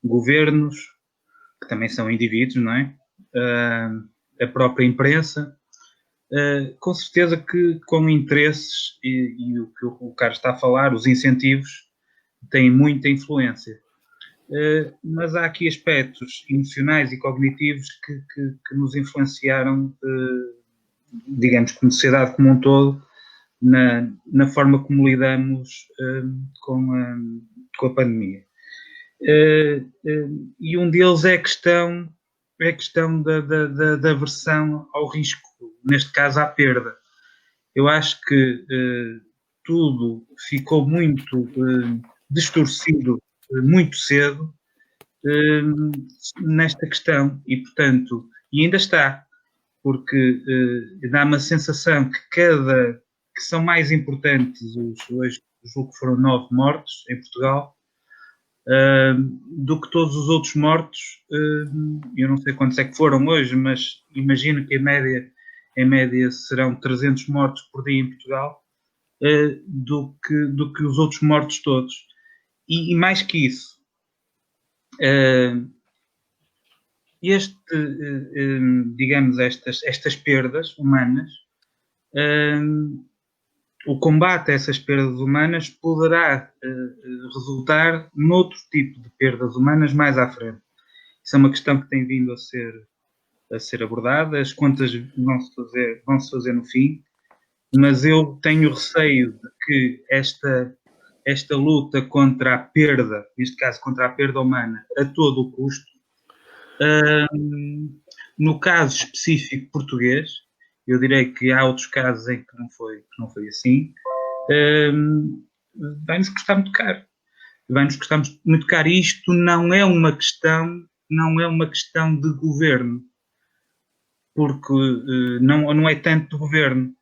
governos, que também são indivíduos, não é? A própria imprensa, com certeza que com interesses e o que o Carlos está a falar, os incentivos, têm muita influência. Mas há aqui aspectos emocionais e cognitivos que nos influenciaram, digamos, como sociedade como um todo, na forma como lidamos com a pandemia. E um deles é a questão da aversão ao risco, neste caso à perda. Eu acho que tudo ficou muito distorcido muito cedo nesta questão e, portanto, e ainda está, porque dá-me a sensação que são mais importantes hoje, julgo que foram 9 mortos em Portugal, do que todos os outros mortos. Eu não sei quantos é que foram hoje, mas imagino que em média serão 300 mortos por dia em Portugal, do que os outros mortos todos. E mais que isso, digamos, estas perdas humanas, o combate a essas perdas humanas poderá resultar noutro tipo de perdas humanas mais à frente. Isso é uma questão que tem vindo a ser abordada. As contas vão-se fazer no fim, mas eu tenho receio de que esta luta contra a perda, neste caso contra a perda humana, a todo o custo, no caso específico português, eu direi que há outros casos em que não foi assim, vai-nos custar muito caro. Vai-nos custar muito caro. E isto não é uma questão de governo, porque não é tanto de governo,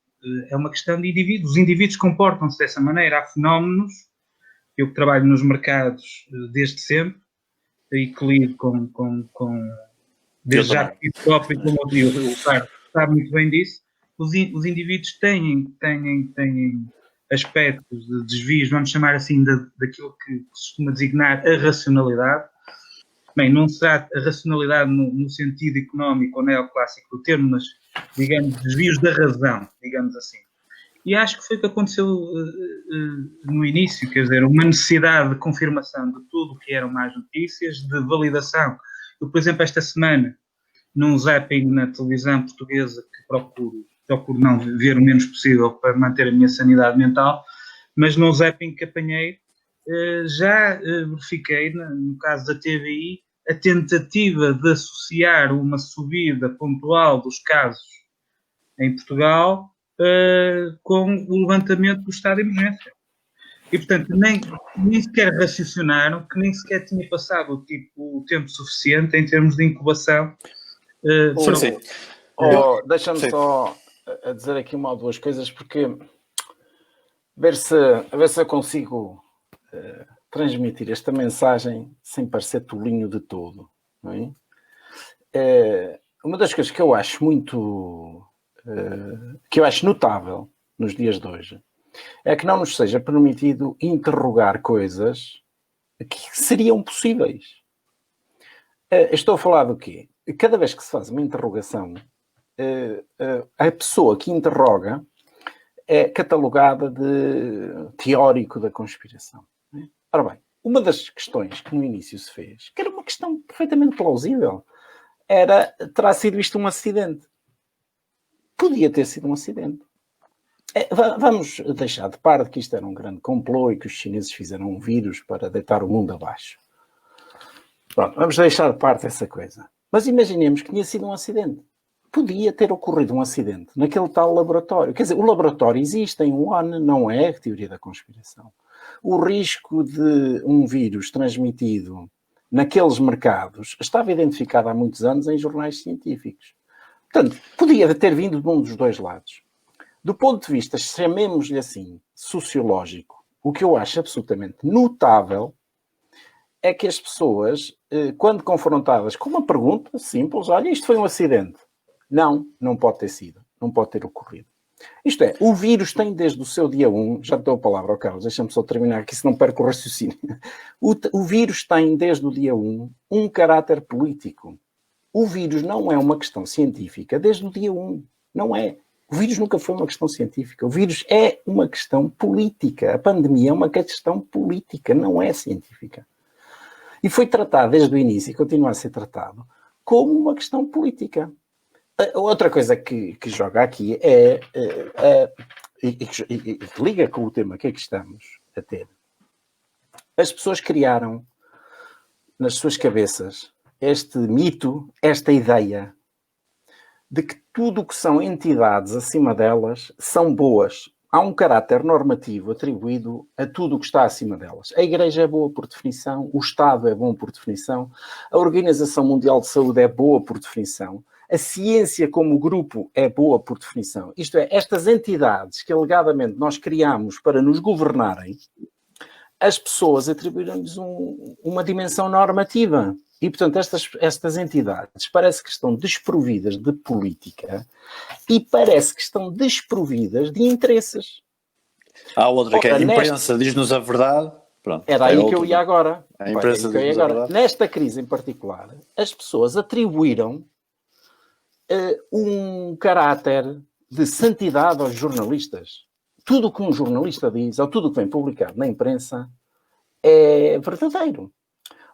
é uma questão de indivíduos. Os indivíduos comportam-se dessa maneira. Há fenómenos, eu que trabalho nos mercados desde sempre, e que lido com desde já que próprio, como o Carlos sabe muito bem disso, os indivíduos têm aspectos de desvios, vamos chamar assim, daquilo que se costuma designar a racionalidade. Bem, não será a racionalidade no sentido económico ou neoclássico do termo, mas, digamos, desvios da razão, digamos assim. E acho que foi o que aconteceu no início, quer dizer, uma necessidade de confirmação de tudo o que eram más notícias, de validação. Eu, por exemplo, esta semana, num zapping na televisão portuguesa, que procuro não ver o menos possível para manter a minha sanidade mental, mas num zapping que apanhei, já verifiquei, no caso da TVI, a tentativa de associar uma subida pontual dos casos em Portugal com o levantamento do estado de emergência. E, portanto, nem sequer raciocinaram que nem sequer tinha passado o tempo suficiente em termos de incubação. Deixa-me só dizer aqui uma ou duas coisas, porque a ver se eu consigo transmitir esta mensagem sem parecer tolinho de todo. não é? Uma das coisas que eu acho que eu acho notável nos dias de hoje é que não nos seja permitido interrogar coisas que seriam possíveis. Estou a falar do quê? Cada vez que se faz uma interrogação, a pessoa que interroga é catalogada de teórico da conspiração. Ora bem, uma das questões que no início se fez, que era uma questão perfeitamente plausível, terá sido isto um acidente. Podia ter sido um acidente. Vamos deixar de parte que isto era um grande complô e que os chineses fizeram um vírus para deitar o mundo abaixo. Pronto, vamos deixar de parte essa coisa. Mas imaginemos que tinha sido um acidente. Podia ter ocorrido um acidente naquele tal laboratório. Quer dizer, o laboratório existe em Wuhan, não é a teoria da conspiração. O risco de um vírus transmitido naqueles mercados estava identificado há muitos anos em jornais científicos. Portanto, podia ter vindo de um dos dois lados. Do ponto de vista, chamemos-lhe assim, sociológico, o que eu acho absolutamente notável é que as pessoas, quando confrontadas com uma pergunta simples, olha, isto foi um acidente. Não pode ter sido, não pode ter ocorrido. Isto é, o vírus tem desde o seu dia 1, já te dou a palavra ao Carlos, deixa-me só terminar aqui, se não perco o raciocínio. O vírus tem desde o dia 1 um caráter político. O vírus não é uma questão científica desde o dia 1, não é. O vírus nunca foi uma questão científica, o vírus é uma questão política. A pandemia é uma questão política, não é científica. E foi tratado desde o início e continua a ser tratado como uma questão política. Outra coisa que joga aqui e que liga com o tema que aqui estamos a ter. As pessoas criaram nas suas cabeças este mito, esta ideia de que tudo o que são entidades acima delas são boas. Há um caráter normativo atribuído a tudo o que está acima delas. A Igreja é boa por definição, o Estado é bom por definição, a Organização Mundial de Saúde é boa por definição, a ciência como grupo é boa por definição. Isto é, estas entidades que alegadamente nós criamos para nos governarem, as pessoas atribuíram-lhes uma dimensão normativa. E, portanto, estas entidades parece que estão desprovidas de política e parece que estão desprovidas de interesses. Há outra que é a imprensa diz-nos a verdade. Pronto, era aí que eu ia agora. A imprensa diz-nos a verdade. Nesta crise em particular, as pessoas atribuíram um caráter de santidade aos jornalistas. Tudo o que um jornalista diz, ou tudo o que vem publicado na imprensa, é verdadeiro.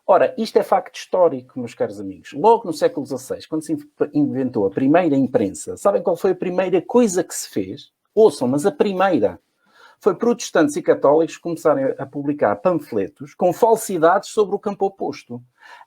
Ora, isto é facto histórico, meus caros amigos. Logo no século XVI, quando se inventou a primeira imprensa, sabem qual foi a primeira coisa que se fez? Ouçam, mas a primeira. Foi protestantes e católicos começarem a publicar panfletos com falsidades sobre o campo oposto.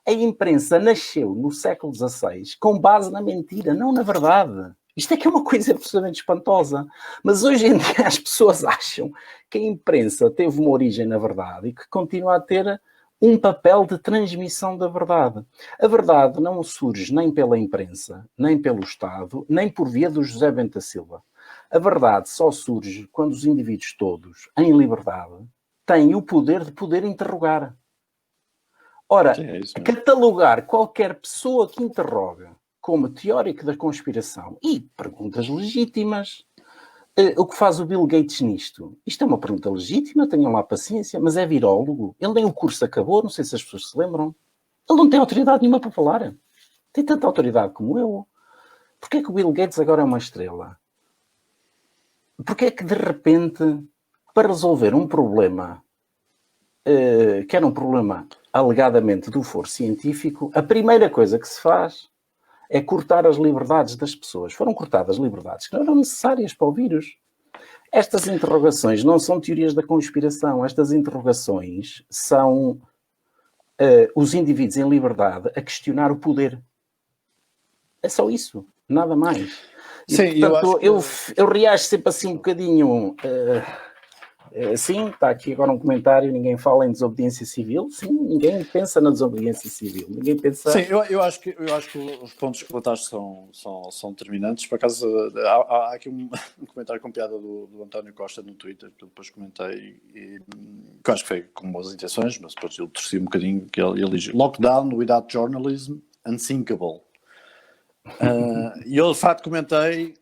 A imprensa nasceu no século XVI com base na mentira, não na verdade. Isto é que é uma coisa absolutamente espantosa. Mas hoje em dia as pessoas acham que a imprensa teve uma origem na verdade e que continua a ter um papel de transmissão da verdade. A verdade não surge nem pela imprensa, nem pelo Estado, nem por via do José Bento da Silva. A verdade só surge quando os indivíduos todos, em liberdade, têm o poder de poder interrogar. Ora, catalogar qualquer pessoa que interroga como teórico da conspiração e perguntas legítimas, o que faz o Bill Gates nisto? Isto é uma pergunta legítima, tenham lá paciência, mas é virólogo. Ele nem o curso acabou, não sei se as pessoas se lembram. Ele não tem autoridade nenhuma para falar. Tem tanta autoridade como eu. Porquê é que o Bill Gates agora é uma estrela? Porquê é que, de repente, para resolver um problema, que era um problema alegadamente do foro científico, a primeira coisa que se faz é cortar as liberdades das pessoas. Foram cortadas liberdades que não eram necessárias para o vírus. Estas interrogações não são teorias da conspiração. Estas interrogações são os indivíduos em liberdade a questionar o poder. É só isso. Nada mais. E, sim, portanto, eu reajo sempre assim um bocadinho... sim, está aqui agora um comentário, ninguém fala em desobediência civil. Sim, ninguém pensa na desobediência civil. Ninguém pensa... Sim, eu acho que os pontos que levantaste são determinantes. Por acaso, há aqui um comentário com piada do António Costa no Twitter, que eu depois comentei, e que eu acho que foi com boas intenções, mas depois eu torci um bocadinho, que ele diz: "Lockdown without journalism unsinkable. E eu de facto comentei,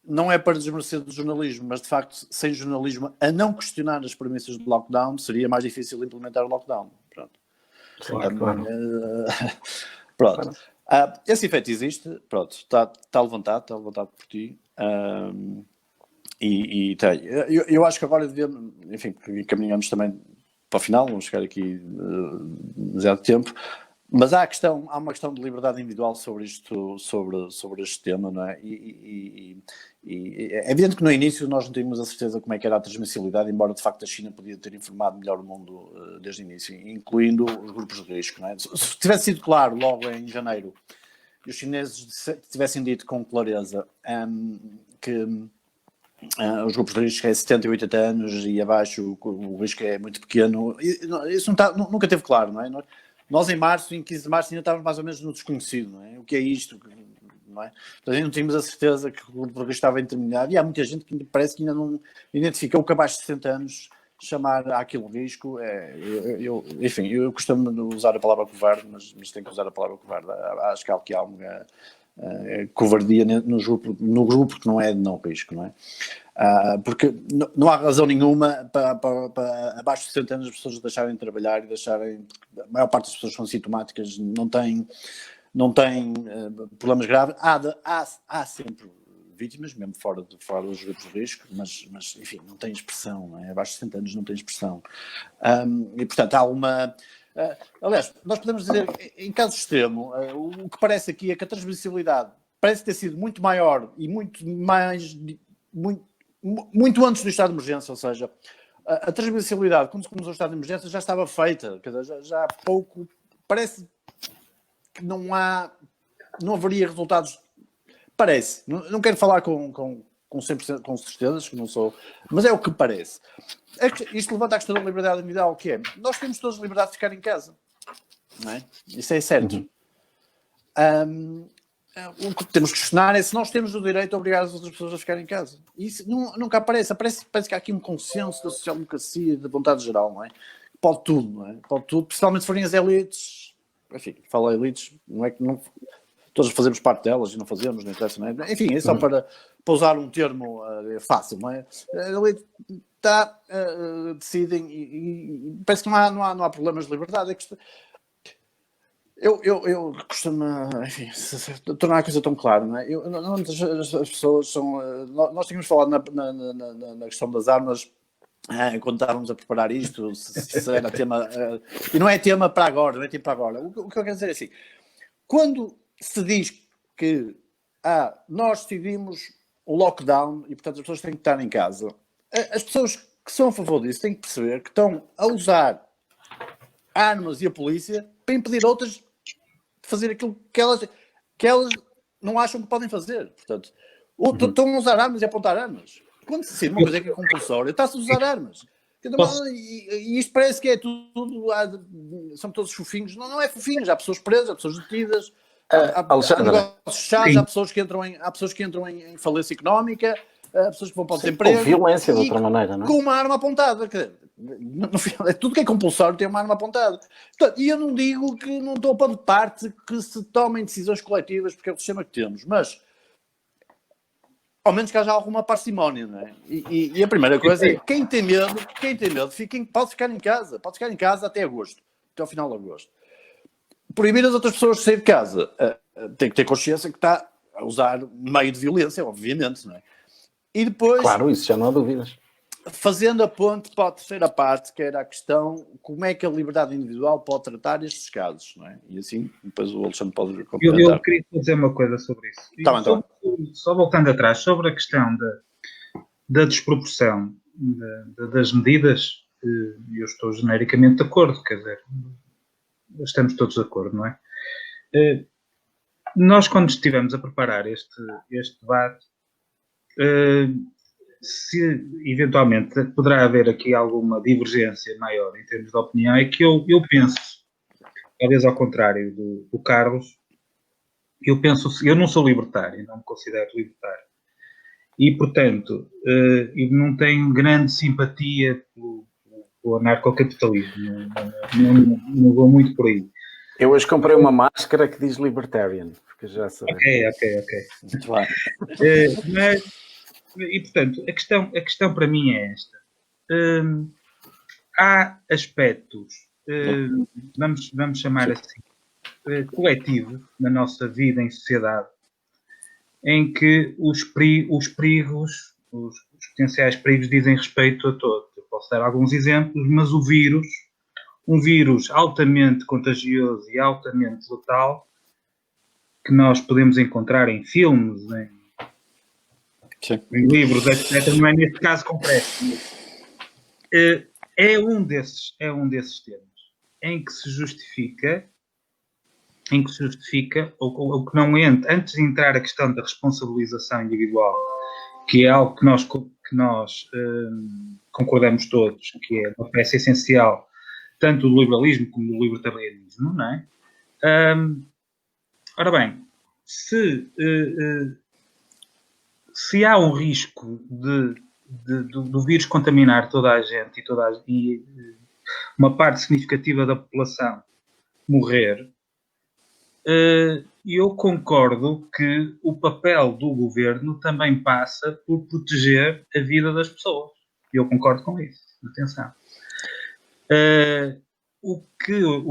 não é para desmerecer do jornalismo, mas de facto sem jornalismo a não questionar as premissas do lockdown seria mais difícil implementar o lockdown. Pronto. Claro. Pronto. Esse efeito existe, pronto, está levantado por ti. E tem. Eu acho que agora devemos, enfim, caminhamos também para o final, vamos chegar aqui demasiado tempo, mas há uma questão de liberdade individual sobre este tema, não é? E é evidente que no início nós não tínhamos a certeza como é que era a transmissibilidade, embora de facto a China podia ter informado melhor o mundo desde o início, incluindo os grupos de risco, não é? Se tivesse sido claro logo em janeiro, e os chineses tivessem dito com clareza que os grupos de risco é 70 e 80 anos e abaixo o risco é muito pequeno, isso nunca teve claro, não é? Nós em março, em 15 de março, ainda estávamos mais ou menos no desconhecido, não é? O que é isto, não é? Portanto, ainda não tínhamos a certeza que o grupo de risco estava intermediário e há muita gente que parece que ainda não identificou que abaixo de 60 anos chamar àquele risco, enfim, eu costumo usar a palavra covarde, mas tenho que usar a palavra covarde. Acho que há alguma covardia no grupo que não é de não risco, não é? Porque não há razão nenhuma para abaixo de 60 anos as pessoas deixarem de trabalhar e deixarem, a maior parte das pessoas são sintomáticas, não têm problemas graves, há sempre vítimas, mesmo fora dos grupos de risco, mas enfim, não tem expressão, não é? Abaixo de 60 anos não tem expressão. E portanto há uma... aliás, nós podemos dizer, em caso extremo, o que parece aqui é que a transmissibilidade parece ter sido muito maior e muito antes do estado de emergência, ou seja, a transmissibilidade, quando se começou o estado de emergência, já estava feita, quer dizer, já há pouco, parece que não haveria resultados, parece, não quero falar com 100%, com certezas, que não sou, mas é o que parece. Isto levanta a questão da liberdade individual, que é, nós temos todos a liberdade de ficar em casa, não é? Isso é certo. O que temos que questionar é se nós temos o direito a obrigar as outras pessoas a ficar em casa. Isso nunca aparece. Parece que há aqui um consenso da social-democracia e da vontade geral, não é? Pode tudo, não é? Pode tudo, principalmente se forem as elites. Enfim, falo elites, não é que não... Todos fazemos parte delas e não fazemos, não interessa, não é? Enfim, é só para usar um termo fácil, não é? A elite decidem e parece que não há problemas de liberdade. É que eu costumo, enfim, tornar a coisa tão clara, não é? As pessoas são... Nós tínhamos falado na questão das armas quando estávamos a preparar isto, se era tema... e não é tema para agora, não é tema para agora. O que eu quero dizer é assim, quando se diz que nós decidimos o lockdown e, portanto, as pessoas têm que estar em casa, as pessoas que são a favor disso têm que perceber que estão a usar armas e a polícia para impedir outras de fazer aquilo que elas não acham que podem fazer. Portanto, estão a usar armas e a apontar armas. Quando se decide uma coisa que é compulsória, está-se a usar armas. E isto parece que é tudo são todos fofinhos. Não é fofinhos, há pessoas presas, há pessoas detidas, há negócios chaves, há pessoas que entram em falência económica, há pessoas que vão para o desemprego. Ou violência de outra maneira, não é? Com uma arma apontada. No final, tudo que é compulsório tem uma arma apontada. Portanto, e eu não digo que não estou a pôr de parte que se tomem decisões coletivas, porque é o sistema que temos, mas ao menos que haja alguma parcimónia, não é? E a primeira coisa é, quem tem medo, pode ficar em casa até agosto, até ao final de agosto. Proibir as outras pessoas de sair de casa, tem que ter consciência que está a usar meio de violência, obviamente, não é? E depois... Claro, isso já não há dúvidas. Fazendo a ponte para a terceira parte, que era a questão como é que a liberdade individual pode tratar estes casos, não é? E assim, depois o Alexandre pode complementar. Eu queria dizer uma coisa sobre isso. Tá. Só voltando atrás, sobre a questão da desproporção das medidas, eu estou genericamente de acordo, quer dizer, estamos todos de acordo, não é? Nós, quando estivemos a preparar este debate, se eventualmente poderá haver aqui alguma divergência maior em termos de opinião, é que eu penso, talvez ao contrário do Carlos, eu não sou libertário, não me considero libertário. E, portanto, eu não tenho grande simpatia pelo anarcocapitalismo, não vou muito por aí. Eu hoje comprei uma máscara que diz Libertarian, porque já sabia. Ok. Muito bem. E portanto, a questão para mim é esta. Há aspectos, vamos chamar assim, coletivos na nossa vida em sociedade, em que os perigos, os potenciais perigos dizem respeito a todos. Eu posso dar alguns exemplos, mas um vírus altamente contagioso e altamente letal, que nós podemos encontrar em filmes, em livros, etc., não é neste caso concreto. É um desses temas em que se justifica, ou que não entra, antes de entrar a questão da responsabilização individual, que é algo que nós concordamos todos, que é uma peça essencial, tanto do liberalismo como do libertarianismo, não é? Ora bem, se há um risco do vírus contaminar toda a gente e uma parte significativa da população morrer, eu concordo que o papel do governo também passa por proteger a vida das pessoas. Eu concordo com isso. Atenção. O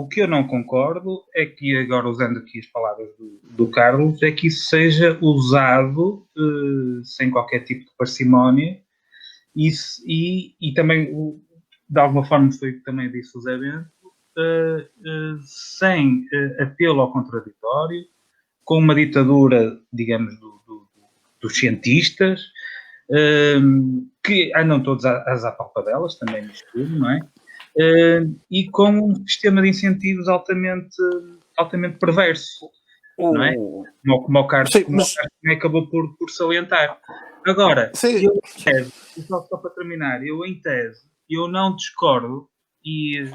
que eu não concordo é que, agora usando aqui as palavras do Carlos, é que isso seja usado sem qualquer tipo de parcimónia e também, de alguma forma, foi o que também disse o Zé Bento, sem apelo ao contraditório, com uma ditadura, digamos, dos cientistas, que andam todos às apalpadelas, também nisto tudo, não é? E com um sistema de incentivos altamente perverso, não é? Como o Carlos acabou por salientar. Agora, eu, em tese, só para terminar, em tese, eu não discordo, e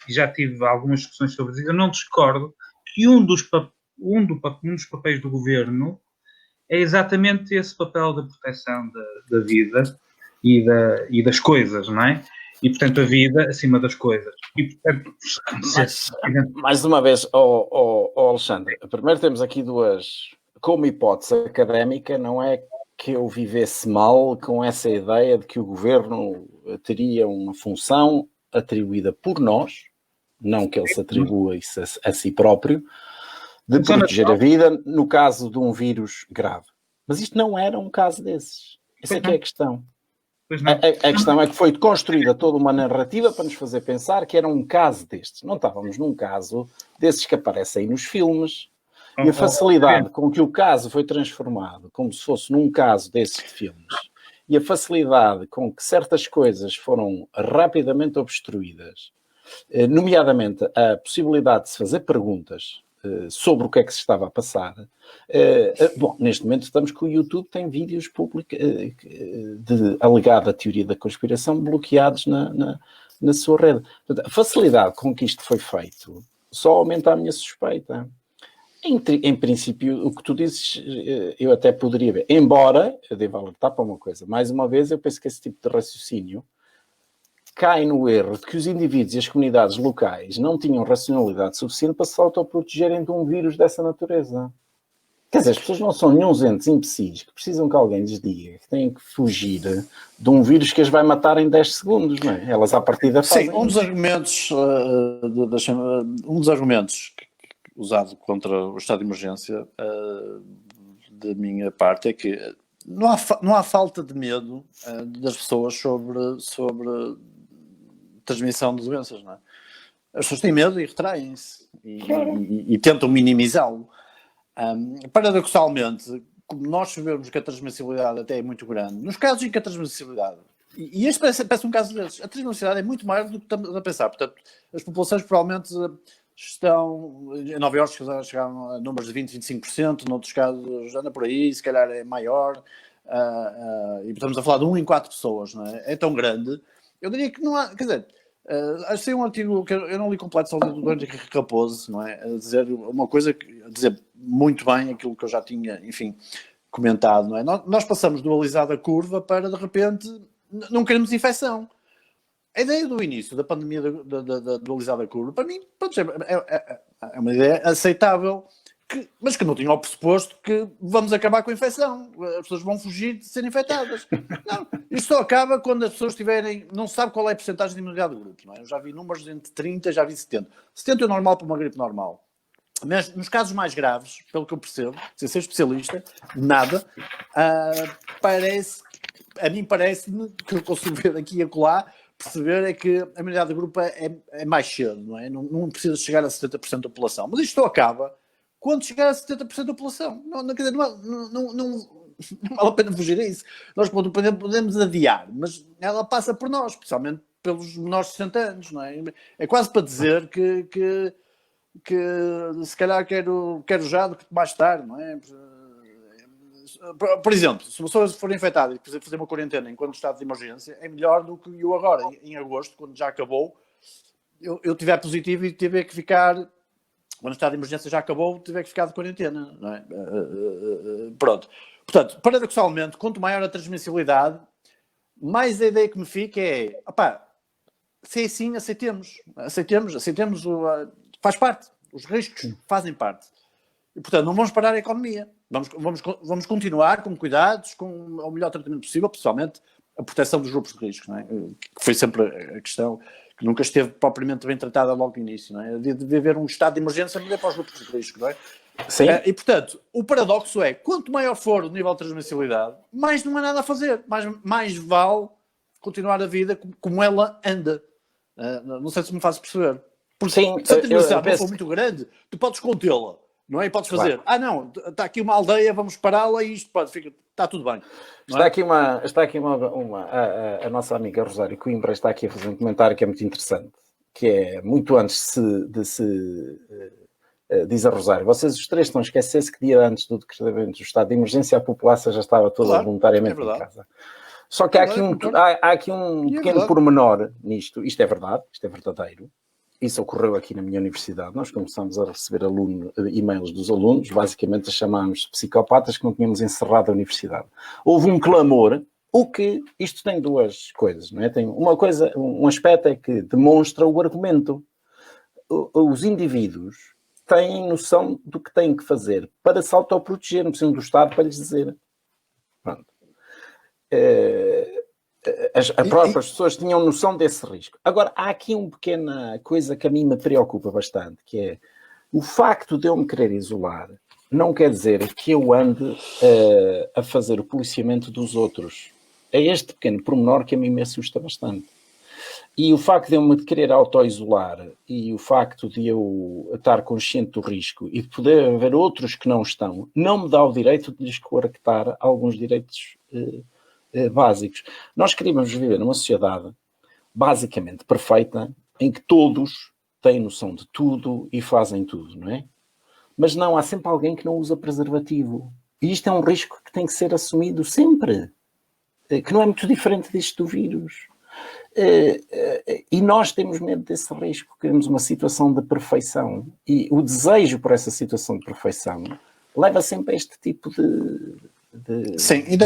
já tive algumas discussões sobre isso, eu não discordo que um dos papéis do governo é exatamente esse papel da proteção da vida e das coisas, não é? E, portanto, a vida acima das coisas. E, portanto, mais uma vez, Alexandre, primeiro temos aqui duas, como hipótese académica, não é que eu vivesse mal com essa ideia de que o governo teria uma função atribuída por nós, não que ele se atribua isso a si próprio, de proteger a vida no caso de um vírus grave. Mas isto não era um caso desses. Essa é que é a questão. A questão é que foi construída toda uma narrativa para nos fazer pensar que era um caso destes. Não estávamos num caso desses que aparecem nos filmes. E a facilidade com que o caso foi transformado como se fosse num caso desses de filmes, e a facilidade com que certas coisas foram rapidamente obstruídas, nomeadamente a possibilidade de se fazer perguntas sobre o que é que se estava a passar. Bom, neste momento estamos com o YouTube, tem vídeos de alegada teoria da conspiração bloqueados na sua rede. Portanto, a facilidade com que isto foi feito só aumenta a minha suspeita. Em princípio, o que tu dizes, eu até poderia ver. Embora, eu devo alertar para uma coisa, mais uma vez, eu penso que esse tipo de raciocínio cai no erro de que os indivíduos e as comunidades locais não tinham racionalidade suficiente para se autoprotegerem de um vírus dessa natureza. Quer dizer, as pessoas não são nenhum entes imbecis que precisam que alguém lhes diga que têm que fugir de um vírus que as vai matar em 10 segundos, não é? Elas à partida fazem. Sim, um dos argumentos usado contra o estado de emergência da minha parte é que não há falta de medo das pessoas sobre transmissão de doenças, não é? As pessoas têm medo e retraem-se e tentam minimizá-lo. Paradoxalmente, como nós sabemos que a transmissibilidade até é muito grande, nos casos em que a transmissibilidade, e este parece um caso desses, a transmissibilidade é muito maior do que estamos a pensar. Portanto, as populações provavelmente estão, em Nova Iorque chegaram a números de 20-25%, noutros casos anda por aí, se calhar é maior, e estamos a falar de 1 em 4 pessoas, não é? É tão grande. Eu diria que não há, quer dizer, achei um artigo que eu não li completo, só do Henrique Raposo, não é? A dizer uma coisa, a dizer muito bem aquilo que eu já tinha, enfim, comentado, não é? Nós passamos dualizada a curva para, de repente, não queremos infecção. a ideia do início da pandemia da dualizada curva, para mim, pronto, é uma ideia aceitável, mas que não tinha o pressuposto que vamos acabar com a infecção. As pessoas vão fugir de serem infectadas. Não, isto só acaba quando as pessoas tiverem... Não se sabe qual é a porcentagem de imunidade do grupo. Não é? Eu já vi números entre 30, já vi 70. 70 é normal para uma gripe normal. Mas nos casos mais graves, pelo que eu percebo, sem ser especialista, nada, a mim parece-me, que eu consigo ver aqui e acolá, perceber é que a imunidade do grupo é mais cedo, não é? Não precisa chegar a 70% da população. Mas isto acaba quando chegar a 70% da população. Não vale a pena fugir a isso. Nós podemos adiar, mas ela passa por nós, especialmente pelos menores de 60 anos, não é? É quase para dizer que se calhar quero já do que mais tarde, não é? Por exemplo, se uma pessoa for infectada e quiser fazer uma quarentena enquanto estado de emergência, é melhor do que eu agora, em agosto, quando já acabou, eu tiver positivo e tiver que ficar, quando o estado de emergência já acabou, tiver que ficar de quarentena, não é? Pronto. Portanto, paradoxalmente, quanto maior a transmissibilidade, mais a ideia que me fica é, se é assim, aceitemos, faz parte, os riscos fazem parte. E, portanto, não vamos parar a economia. Vamos continuar com cuidados, com o melhor tratamento possível, principalmente a proteção dos grupos de risco, não é? Que foi sempre a questão que nunca esteve propriamente bem tratada logo no início, não é? De haver um estado de emergência para os grupos de risco, não é? Sim. E, portanto, o paradoxo é, quanto maior for o nível de transmissibilidade, mais não há nada a fazer, mais vale continuar a vida como ela anda. Não sei se me faço perceber. Porque se a transmissibilidade não for muito grande, tu podes contê-la. Não é? E podes fazer, não, está aqui uma aldeia, vamos pará-la e isto está tudo bem. Está aqui a nossa amiga Rosário Coimbra está aqui a fazer um comentário que é muito interessante, que é muito antes diz a Rosário, vocês os três estão a esquecer-se que dia antes do decretamento do estado de emergência a população já estava toda voluntariamente em casa. Só que há aqui um pequeno pormenor nisto, isto é verdade, isto é verdadeiro. Isso ocorreu aqui na minha universidade. Nós começamos a receber e-mails dos alunos, basicamente a chamarmos de psicopatas que não tínhamos encerrado a universidade. Houve um clamor, isto tem duas coisas, não é? Tem uma coisa, um aspecto é que demonstra o argumento. Os indivíduos têm noção do que têm que fazer para se autoproteger, não precisam do Estado para lhes dizer. Pronto. As próprias pessoas tinham noção desse risco. Agora, há aqui uma pequena coisa que a mim me preocupa bastante, que é o facto de eu me querer isolar não quer dizer que eu ande a fazer o policiamento dos outros. É este pequeno pormenor que a mim me assusta bastante. E o facto de eu me querer auto-isolar e o facto de eu estar consciente do risco e de poder haver outros que não estão, não me dá o direito de lhes coartar alguns direitos básicos. Nós queríamos viver numa sociedade basicamente perfeita, em que todos têm noção de tudo e fazem tudo, não é? Mas não, há sempre alguém que não usa preservativo. E isto é um risco que tem que ser assumido sempre, que não é muito diferente disto do vírus. E nós temos medo desse risco, queremos uma situação de perfeição. E o desejo por essa situação de perfeição leva sempre a este tipo de sim, e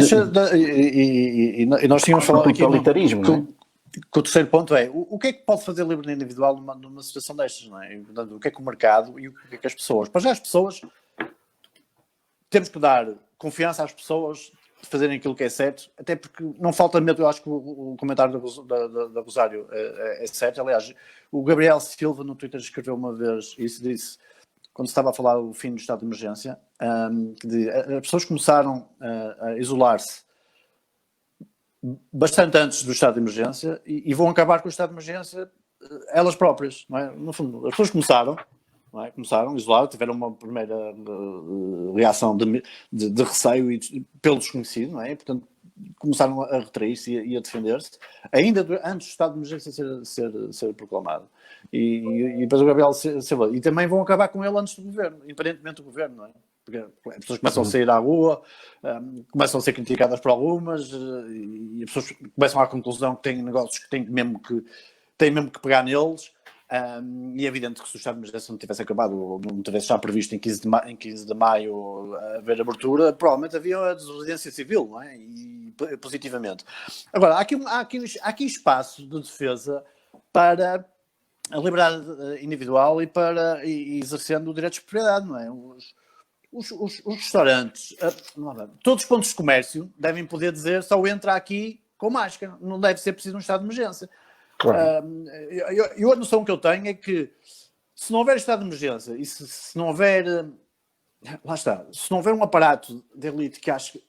nós tínhamos falado aqui que o terceiro ponto é o que é que pode fazer a liberdade individual numa situação destas, não é? O que é que o mercado e o que é que as pessoas, para já as pessoas temos que dar confiança às pessoas de fazerem aquilo que é certo, até porque não falta medo. Eu acho que o comentário da Rosário é certo. Aliás, o Gabriel Silva no Twitter escreveu uma vez isso, disse, quando se estava a falar do fim do estado de emergência, que as pessoas começaram a isolar-se bastante antes do estado de emergência e vão acabar com o estado de emergência elas próprias, não é? No fundo, as pessoas começaram, não é? Começaram a isolar, tiveram uma primeira reação de receio pelo desconhecido, não é? E, portanto, começaram a retrair-se e a defender-se, ainda antes do estado de emergência ser proclamado. E depois o Gabriel Silva. E também vão acabar com ele antes do governo, independentemente do governo, não é? Porque as pessoas começam a sair à rua, começam a ser criticadas por algumas, e as pessoas começam à conclusão que têm negócios que têm mesmo que pegar neles. E é evidente que se o estado de emergência não tivesse acabado, ou não tivesse já previsto em 15 de maio haver abertura, provavelmente havia a desobediência civil, não é? E positivamente. Agora, há aqui espaço de defesa para a liberdade individual e exercendo o direito de propriedade, não é? Os restaurantes, todos os pontos de comércio devem poder dizer só entra aqui com máscara, não deve ser preciso um estado de emergência. Claro. A noção que eu tenho é que se não houver estado de emergência e se não houver, lá está, se não houver um aparato de elite que ache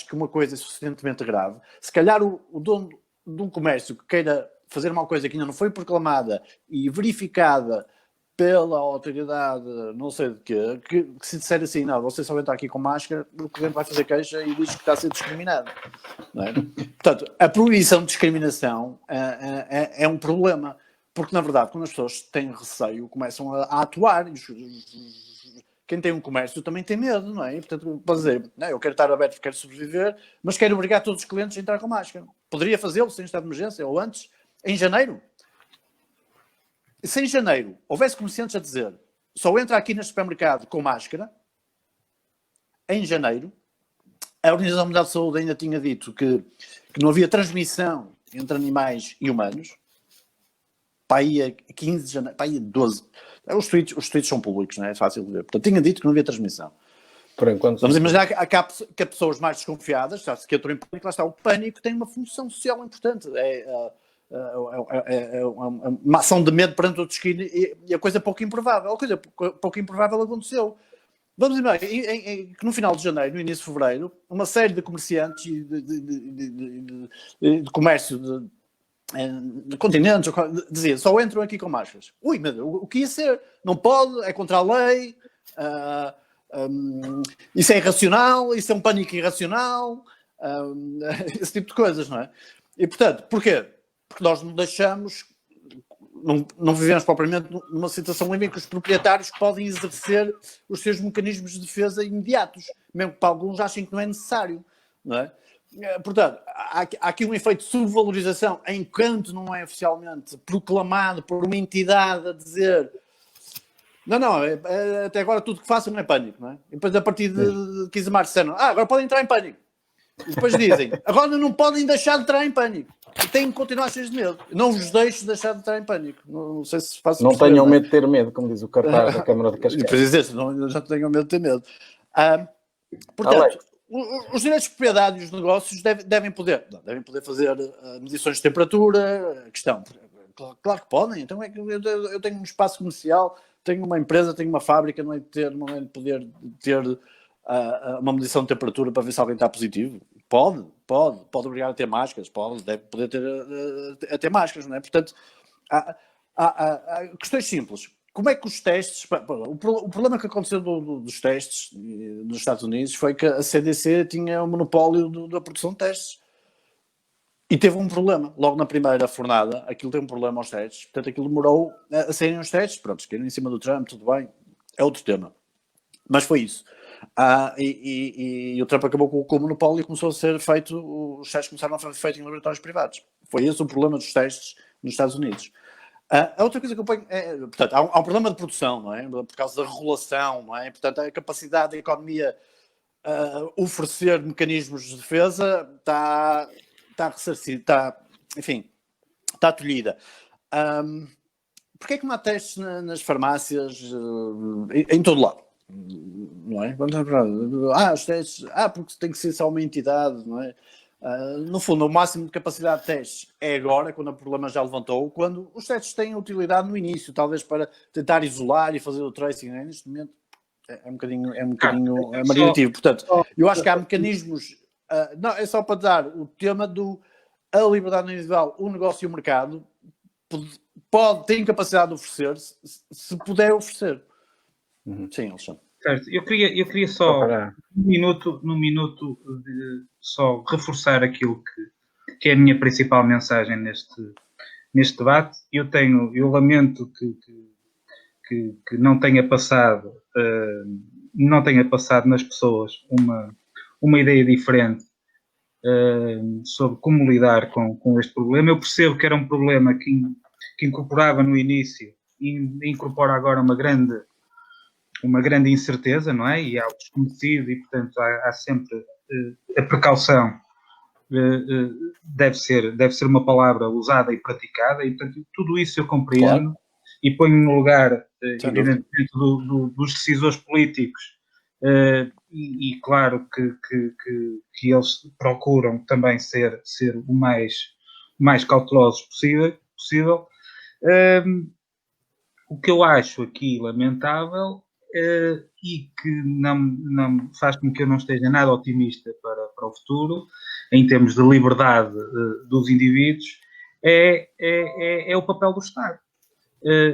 que uma coisa é suficientemente grave, se calhar o dono de um comércio que queira fazer uma coisa que ainda não foi proclamada e verificada pela autoridade, não sei de quê, que se disser assim, não, você só entra aqui com máscara, o cliente vai fazer queixa e diz que está a ser discriminado. Não é? Portanto, a proibição de discriminação é um problema, porque na verdade, quando as pessoas têm receio, começam a atuar, quem tem um comércio também tem medo, não é? E, portanto, pode dizer, não, eu quero estar aberto, quero sobreviver, mas quero obrigar todos os clientes a entrar com máscara. Poderia fazê-lo sem estado de emergência, ou antes, em janeiro. Se em janeiro houvesse comerciantes a dizer só entra aqui neste supermercado com máscara, em janeiro, a Organização Mundial de Saúde ainda tinha dito que não havia transmissão entre animais e humanos, para aí a 15 de janeiro, para aí a 12. Os tweets são públicos, não é? É fácil de ver. Portanto, tinha dito que não havia transmissão. Por enquanto, vamos imaginar que há pessoas mais desconfiadas, que entram em pânico, lá está. O pânico tem uma função social importante. É uma ação de medo perante o desquino e a coisa pouco improvável. A coisa pouco improvável aconteceu. Vamos imaginar que no final de janeiro, no início de fevereiro, uma série de comerciantes de comércio de continentes dizia, só entram aqui com máscaras. Ui, meu Deus, o que ia ser? Não pode, é contra a lei, isso é irracional, isso é um pânico irracional, esse tipo de coisas, não é? E portanto, porquê? Porque nós não deixamos, não vivemos propriamente numa situação em que os proprietários podem exercer os seus mecanismos de defesa imediatos, mesmo que para alguns achem que não é necessário, não é? Portanto, há aqui um efeito de subvalorização enquanto não é oficialmente proclamado por uma entidade a dizer não, até agora tudo que façam não é pânico, não é? E depois a partir de 15 de março disseram, agora podem entrar em pânico. E depois dizem, agora não podem deixar de entrar em pânico. E têm que continuar cheios de medo. Não vos deixo deixar de entrar em pânico. Não sei se faço não tenham medo de ter medo, como diz o cartaz da Câmara de Cascais. E depois dizer, não já tenham medo de ter medo. Portanto, os direitos de propriedade e os negócios devem poder fazer medições de temperatura, a questão. Claro que podem. Então é que eu tenho um espaço comercial, tenho uma empresa, tenho uma fábrica, não é de poder ter uma medição de temperatura para ver se alguém está positivo. Pode obrigar a ter máscaras, deve poder ter máscaras, não é? Portanto, há questões simples. Como é que os testes... O problema que aconteceu dos testes nos Estados Unidos foi que a CDC tinha o monopólio da produção de testes. E teve um problema. Logo na primeira fornada, aquilo teve um problema aos testes. Portanto, aquilo demorou a saírem os testes. Pronto, caíram em cima do Trump, tudo bem. É outro tema. Mas foi isso. E o Trump acabou com o monopólio e começou a ser feito... Os testes começaram a ser feitos em laboratórios privados. Foi esse o problema dos testes nos Estados Unidos. A outra coisa que eu ponho portanto, há um problema de produção, não é? Por causa da regulação, não é? Portanto, a capacidade da economia oferecer mecanismos de defesa está ressarcida, está tolhida. Porquê é que não há testes nas farmácias em todo lado? Não é? Os testes, porque tem que ser só uma entidade, não é? No fundo, o máximo de capacidade de testes é agora, quando o problema já levantou, quando os testes têm utilidade no início, talvez para tentar isolar e fazer o tracing. Né? Neste momento é um bocadinho negativo. Portanto, eu acho que há mecanismos. Não, é só para dar o tema a liberdade individual, o negócio e o mercado tem capacidade de oferecer, se puder oferecer. Sim, Alexandre. Certo. Eu queria só num minuto só reforçar aquilo que é a minha principal mensagem neste debate. Eu lamento que não tenha passado nas pessoas uma ideia diferente sobre como lidar com este problema. Eu percebo que era um problema que incorporava no início e incorpora agora uma grande incerteza, não é? E há o desconhecido e, portanto, há sempre a precaução deve ser uma palavra usada e praticada, e portanto tudo isso eu compreendo. Claro. E ponho no lugar, Sem evidentemente, dos decisores políticos, e claro que eles procuram também ser o mais cautelosos possível. O que eu acho aqui lamentável, e que não faz com que eu não esteja nada otimista para o futuro, em termos de liberdade dos indivíduos, é o papel do Estado.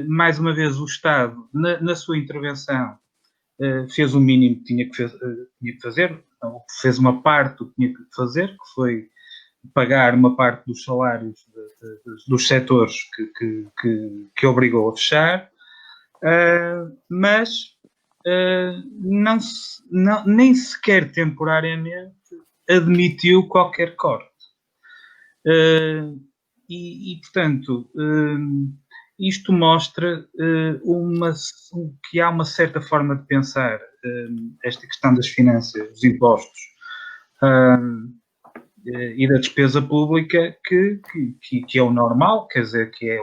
Mais uma vez, o Estado, na sua intervenção, fez o mínimo que tinha que fazer, ou fez uma parte do que tinha que fazer, que foi pagar uma parte dos salários dos setores que obrigou a fechar, mas nem sequer temporariamente admitiu qualquer corte. Portanto, isto mostra que há uma certa forma de pensar esta questão das finanças, dos impostos e da despesa pública que é o normal, quer dizer, que é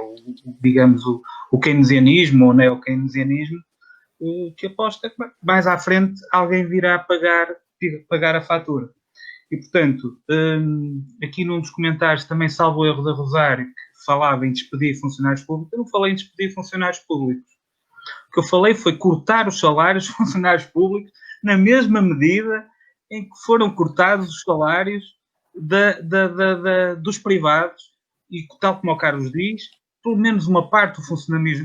digamos o keynesianismo ou neo-keynesianismo, que aposta que mais à frente alguém virá pagar a fatura. E, portanto, aqui num dos comentários também, salvo o erro da Rosário, que falava em despedir funcionários públicos. Eu não falei em despedir funcionários públicos. O que eu falei foi cortar os salários dos funcionários públicos na mesma medida em que foram cortados os salários dos privados, e tal como o Carlos diz, pelo menos uma parte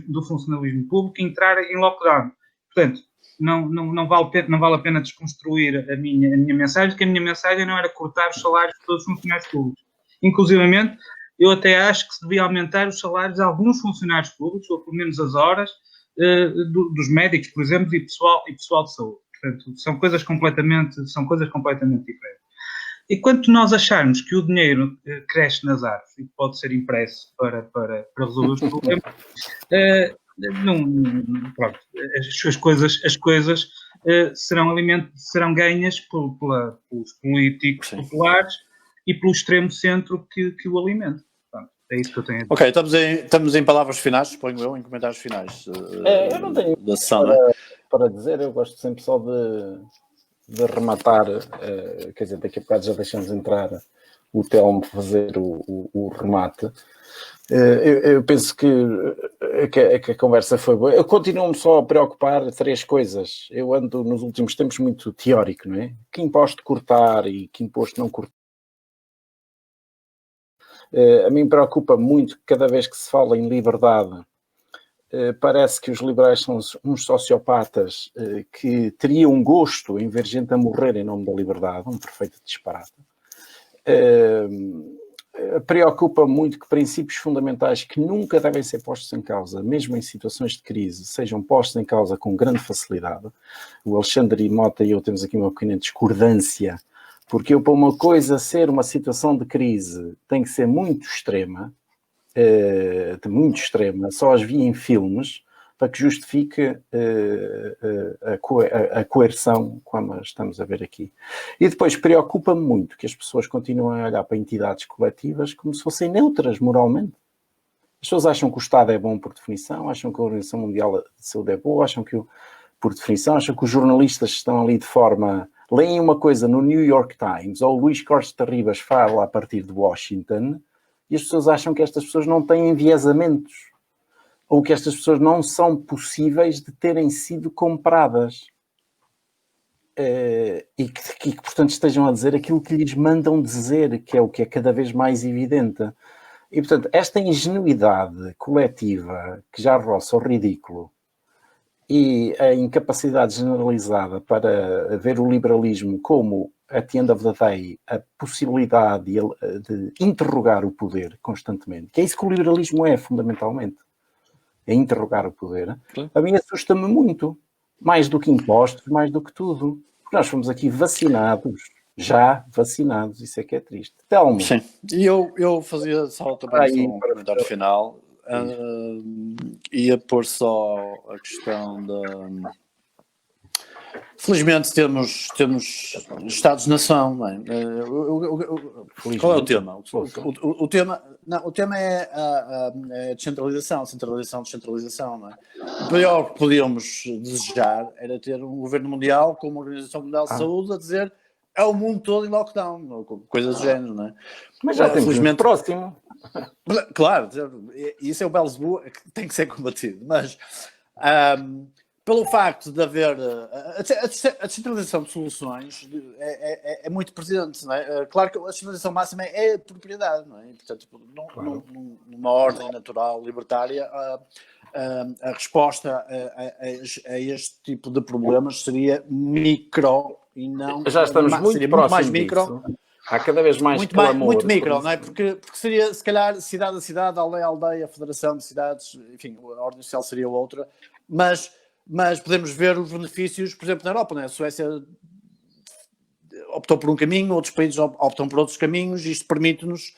do funcionalismo público entrar em lockdown. Portanto, não vale a pena desconstruir a minha mensagem, porque a minha mensagem não era cortar os salários de todos os funcionários públicos. Inclusivamente, eu até acho que se devia aumentar os salários de alguns funcionários públicos, ou pelo menos as horas, dos médicos, por exemplo, e pessoal de saúde. Portanto, são coisas completamente diferentes. E quanto nós acharmos que o dinheiro cresce nas árvores e pode ser impresso para resolver os problemas, pronto, as coisas serão ganhas pelos políticos populares e pelo extremo centro que o alimenta. Pronto, é isso que eu tenho a dizer. Ok, estamos em palavras finais, suponho eu, em comentários finais eu não tenho da sessão, para dizer, eu gosto sempre só de rematar, quer dizer, daqui a bocado já deixamos entrar o Telmo fazer o remate. Eu penso que a conversa foi boa. Eu continuo-me só a preocupar 3 coisas. Eu ando nos últimos tempos muito teórico, não é? Que imposto cortar e que imposto não cortar. A mim preocupa muito que cada vez que se fala em liberdade, parece que os liberais são uns sociopatas que teriam gosto em ver gente a morrer em nome da liberdade, um perfeito disparate. Preocupa muito que princípios fundamentais que nunca devem ser postos em causa, mesmo em situações de crise, sejam postos em causa com grande facilidade. O Alexandre Mota e eu temos aqui uma pequena discordância, porque para uma coisa ser uma situação de crise tem que ser muito extrema, só as vi em filmes, para que justifique a coerção como estamos a ver aqui. E depois preocupa-me muito que as pessoas continuem a olhar para entidades coletivas como se fossem neutras moralmente. As pessoas acham que o Estado é bom por definição, acham que a Organização Mundial de Saúde é boa, acham que, por definição, acham que os jornalistas estão ali de forma... Leem uma coisa no New York Times, ou o Luís Costa Ribas fala a partir de Washington, e as pessoas acham que estas pessoas não têm enviesamentos, ou que estas pessoas não são possíveis de terem sido compradas. E que, portanto, estejam a dizer aquilo que lhes mandam dizer, que é o que é cada vez mais evidente. E, portanto, esta ingenuidade coletiva, que já roça o ridículo, e a incapacidade generalizada para ver o liberalismo como, at the end of the day, a possibilidade de interrogar o poder constantemente, que é isso que o liberalismo é, fundamentalmente, é interrogar o poder, a mim assusta-me muito, mais do que impostos, mais do que tudo, porque nós fomos aqui vacinados, isso é que é triste. Telmo. Sim, e eu fazia só também um comentário final, ia pôr só a questão Felizmente temos Estados-nação, não é? Qual é o tema? O tema é a descentralização, centralização, não é? O pior que podíamos desejar era ter um governo mundial com uma Organização Mundial de Saúde a dizer é o mundo todo em lockdown, coisas do género, não é? Mas já temos muito próximo. Claro, isso é o Belzebu que tem que ser combatido, mas pelo facto de haver a descentralização de soluções é muito presente, não é? Claro que a descentralização máxima é propriedade, não é? E, portanto, numa ordem natural libertária, a resposta a este tipo de problemas seria micro e não... Já estamos muito próximos mais micro. Há cada vez mais muito micro, não é? Porque seria, se calhar, cidade a cidade, aldeia a aldeia, federação de cidades, enfim, a ordem social seria outra, mas podemos ver os benefícios, por exemplo, na Europa, não é? A Suécia optou por um caminho, outros países optam por outros caminhos, e isto permite-nos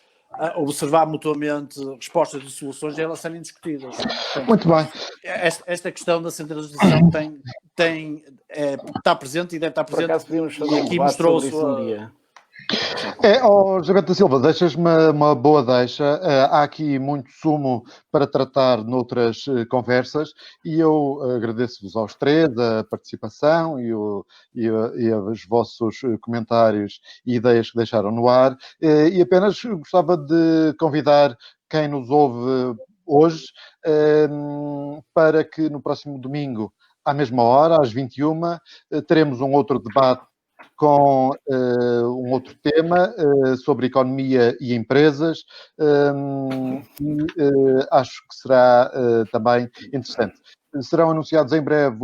observar mutuamente respostas e soluções e elas serem discutidas. Portanto, muito bem. Esta questão da centralização está presente e deve estar presente. Por acaso podíamos fazer e aqui mostrou-se um dia. José Bento da Silva, deixas-me uma boa deixa. Há aqui muito sumo para tratar noutras conversas e eu agradeço-vos aos três a participação e os vossos comentários e ideias que deixaram no ar. E apenas gostava de convidar quem nos ouve hoje para que no próximo domingo, à mesma hora, às 21h, teremos um outro debate com um outro tema sobre economia e empresas e acho que será também interessante. Serão anunciados em breve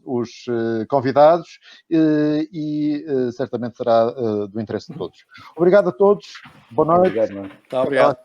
os convidados e certamente será do interesse de todos. Obrigado a todos. Boa noite. Obrigado. Obrigado.